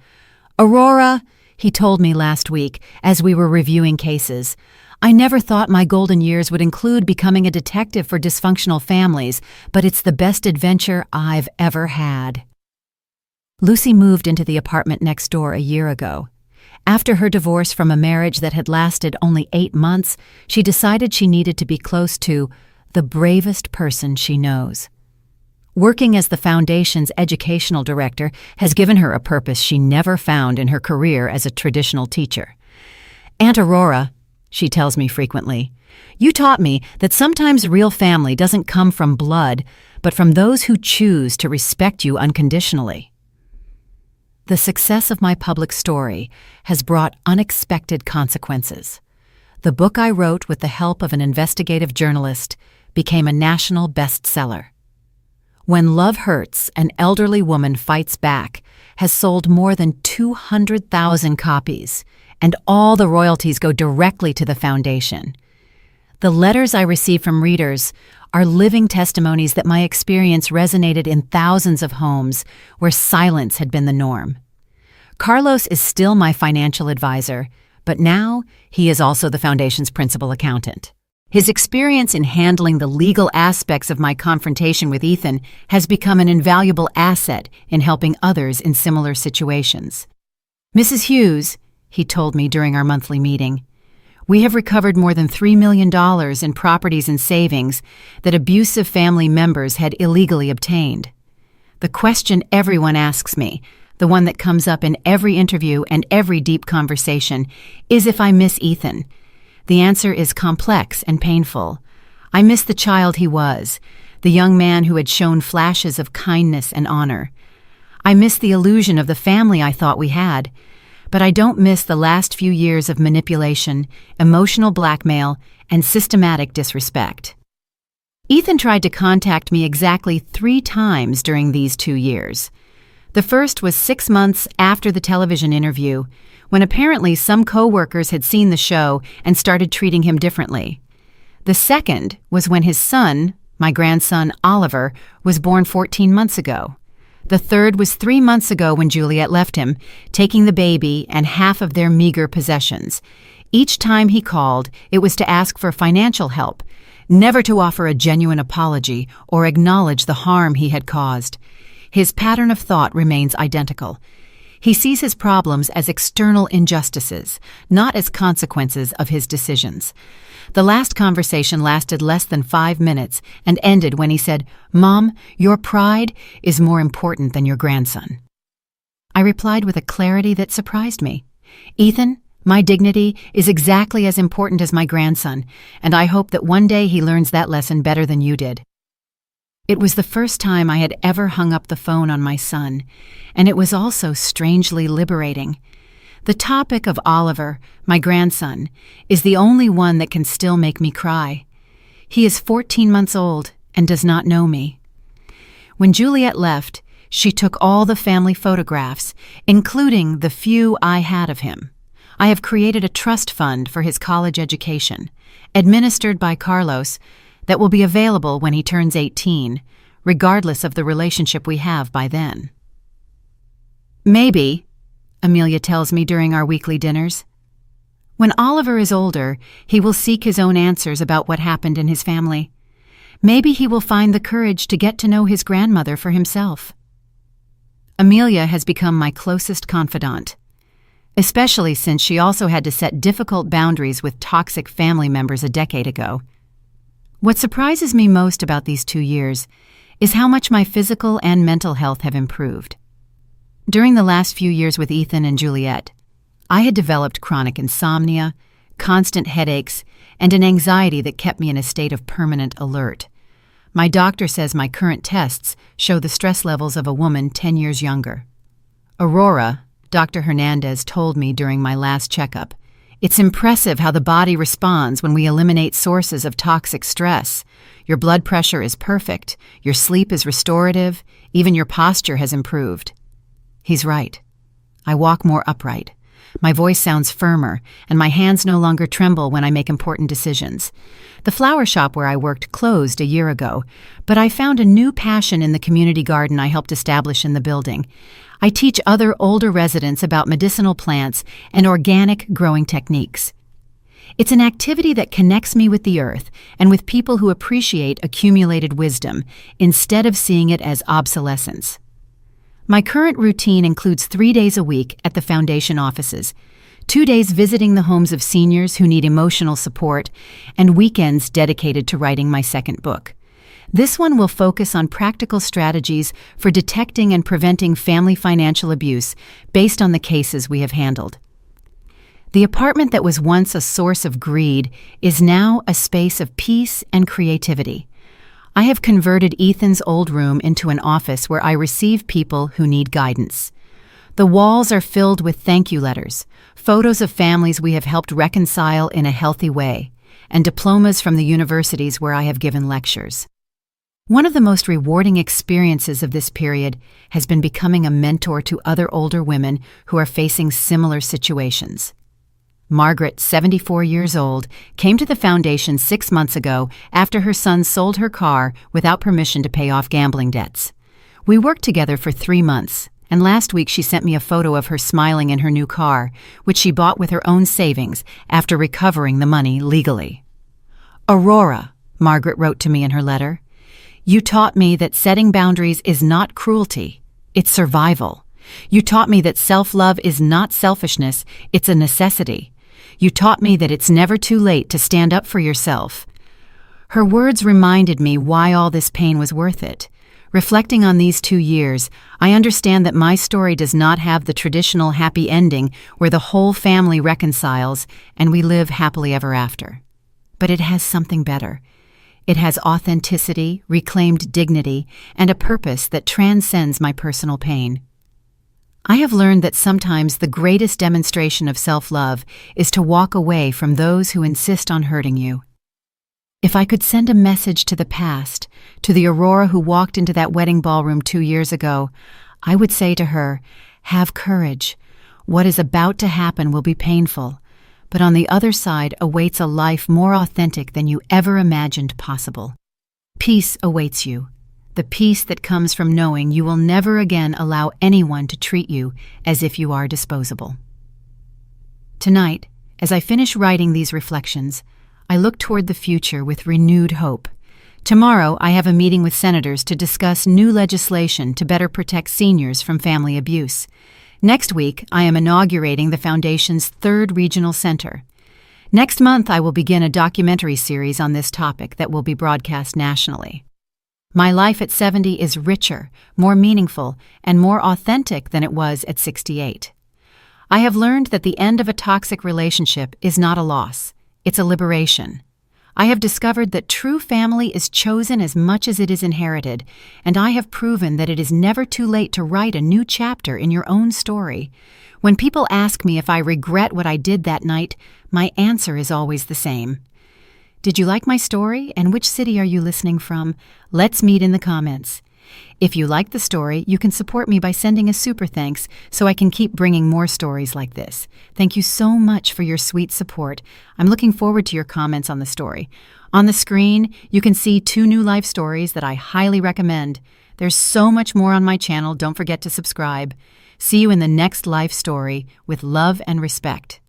"Aurora," he told me last week as we were reviewing cases, "I never thought my golden years would include becoming a detective for dysfunctional families, but it's the best adventure I've ever had." Lucy moved into the apartment next door a year ago. After her divorce from a marriage that had lasted only 8 months, she decided she needed to be close to the bravest person she knows. Working as the Foundation's educational director has given her a purpose she never found in her career as a traditional teacher. "Aunt Aurora," she tells me frequently, "you taught me that sometimes real family doesn't come from blood, but from those who choose to respect you unconditionally." The success of my public story has brought unexpected consequences. The book I wrote with the help of an investigative journalist became a national bestseller. When Love Hurts, An Elderly Woman Fights Back has sold more than 200,000 copies, and all the royalties go directly to the foundation. The letters I receive from readers are living testimonies that my experience resonated in thousands of homes where silence had been the norm. Carlos is still my financial advisor, but now he is also the Foundation's principal accountant. His experience in handling the legal aspects of my confrontation with Ethan has become an invaluable asset in helping others in similar situations. "Mrs. Hughes," he told me during our monthly meeting, "we have recovered more than $3 million in properties and savings that abusive family members had illegally obtained. The question everyone asks me, the one that comes up in every interview and every deep conversation, is if I miss Ethan. The answer is complex and painful. I miss the child he was, the young man who had shown flashes of kindness and honor. I miss the illusion of the family I thought we had, but I don't miss the last few years of manipulation, emotional blackmail, and systematic disrespect. Ethan tried to contact me exactly 3 times during these 2 years. The first was 6 months after the television interview, when apparently some co-workers had seen the show and started treating him differently. The second was when his son, my grandson Oliver, was born 14 months ago. The third was 3 months ago when Juliet left him, taking the baby and half of their meager possessions. Each time he called, it was to ask for financial help, never to offer a genuine apology or acknowledge the harm he had caused. His pattern of thought remains identical. He sees his problems as external injustices, not as consequences of his decisions. The last conversation lasted less than 5 minutes and ended when he said, "Mom, your pride is more important than your grandson." I replied with a clarity that surprised me. "Ethan, my dignity is exactly as important as my grandson, and I hope that one day he learns that lesson better than you did." It was the first time I had ever hung up the phone on my son, and it was also strangely liberating. The topic of Oliver, my grandson, is the only one that can still make me cry. He is 14 months old and does not know me. When Juliet left, she took all the family photographs, including the few I had of him. I have created a trust fund for his college education, administered by Carlos, that will be available when he turns 18, regardless of the relationship we have by then. Maybe, Amelia tells me during our weekly dinners, when Oliver is older, he will seek his own answers about what happened in his family. Maybe he will find the courage to get to know his grandmother for himself. Amelia has become my closest confidant, especially since she also had to set difficult boundaries with toxic family members a decade ago. What surprises me most about these 2 years is how much my physical and mental health have improved. During the last few years with Ethan and Juliet, I had developed chronic insomnia, constant headaches, and an anxiety that kept me in a state of permanent alert. My doctor says my current tests show the stress levels of a woman 10 years younger. Aurora, Dr. Hernandez told me during my last checkup, "It's impressive how the body responds when we eliminate sources of toxic stress. Your blood pressure is perfect, your sleep is restorative, even your posture has improved." He's right. I walk more upright. My voice sounds firmer, and my hands no longer tremble when I make important decisions. The flower shop where I worked closed a year ago, but I found a new passion in the community garden I helped establish in the building. I teach other older residents about medicinal plants and organic growing techniques. It's an activity that connects me with the earth and with people who appreciate accumulated wisdom instead of seeing it as obsolescence. My current routine includes 3 days a week at the foundation offices, 2 days visiting the homes of seniors who need emotional support, and weekends dedicated to writing my second book. This one will focus on practical strategies for detecting and preventing family financial abuse based on the cases we have handled. The apartment that was once a source of greed is now a space of peace and creativity. I have converted Ethan's old room into an office where I receive people who need guidance. The walls are filled with thank you letters, photos of families we have helped reconcile in a healthy way, and diplomas from the universities where I have given lectures. One of the most rewarding experiences of this period has been becoming a mentor to other older women who are facing similar situations. Margaret, 74 years old, came to the foundation 6 months ago after her son sold her car without permission to pay off gambling debts. We worked together for 3 months, and last week she sent me a photo of her smiling in her new car, which she bought with her own savings after recovering the money legally. "Aurora," Margaret wrote to me in her letter, "you taught me that setting boundaries is not cruelty, it's survival. You taught me that self-love is not selfishness, it's a necessity. You taught me that it's never too late to stand up for yourself." Her words reminded me why all this pain was worth it. Reflecting on these 2 years, I understand that my story does not have the traditional happy ending where the whole family reconciles and we live happily ever after. But it has something better. It has authenticity, reclaimed dignity, and a purpose that transcends my personal pain. I have learned that sometimes the greatest demonstration of self-love is to walk away from those who insist on hurting you. If I could send a message to the past, to the Aurora who walked into that wedding ballroom 2 years ago, I would say to her, have courage. What is about to happen will be painful, but on the other side awaits a life more authentic than you ever imagined possible. Peace awaits you, the peace that comes from knowing you will never again allow anyone to treat you as if you are disposable. Tonight, as I finish writing these reflections, I look toward the future with renewed hope. Tomorrow, I have a meeting with senators to discuss new legislation to better protect seniors from family abuse. Next week, I am inaugurating the Foundation's 3rd Regional Center. Next month, I will begin a documentary series on this topic that will be broadcast nationally. My life at 70 is richer, more meaningful, and more authentic than it was at 68. I have learned that the end of a toxic relationship is not a loss. It's a liberation. I have discovered that true family is chosen as much as it is inherited, and I have proven that it is never too late to write a new chapter in your own story. When people ask me if I regret what I did that night, my answer is always the same. Did you like my story, and which city are you listening from? Let's meet in the comments. If you like the story, you can support me by sending a super thanks so I can keep bringing more stories like this. Thank you so much for your sweet support. I'm looking forward to your comments on the story. On the screen, you can see 2 new life stories that I highly recommend. There's so much more on my channel. Don't forget to subscribe. See you in the next life story with love and respect.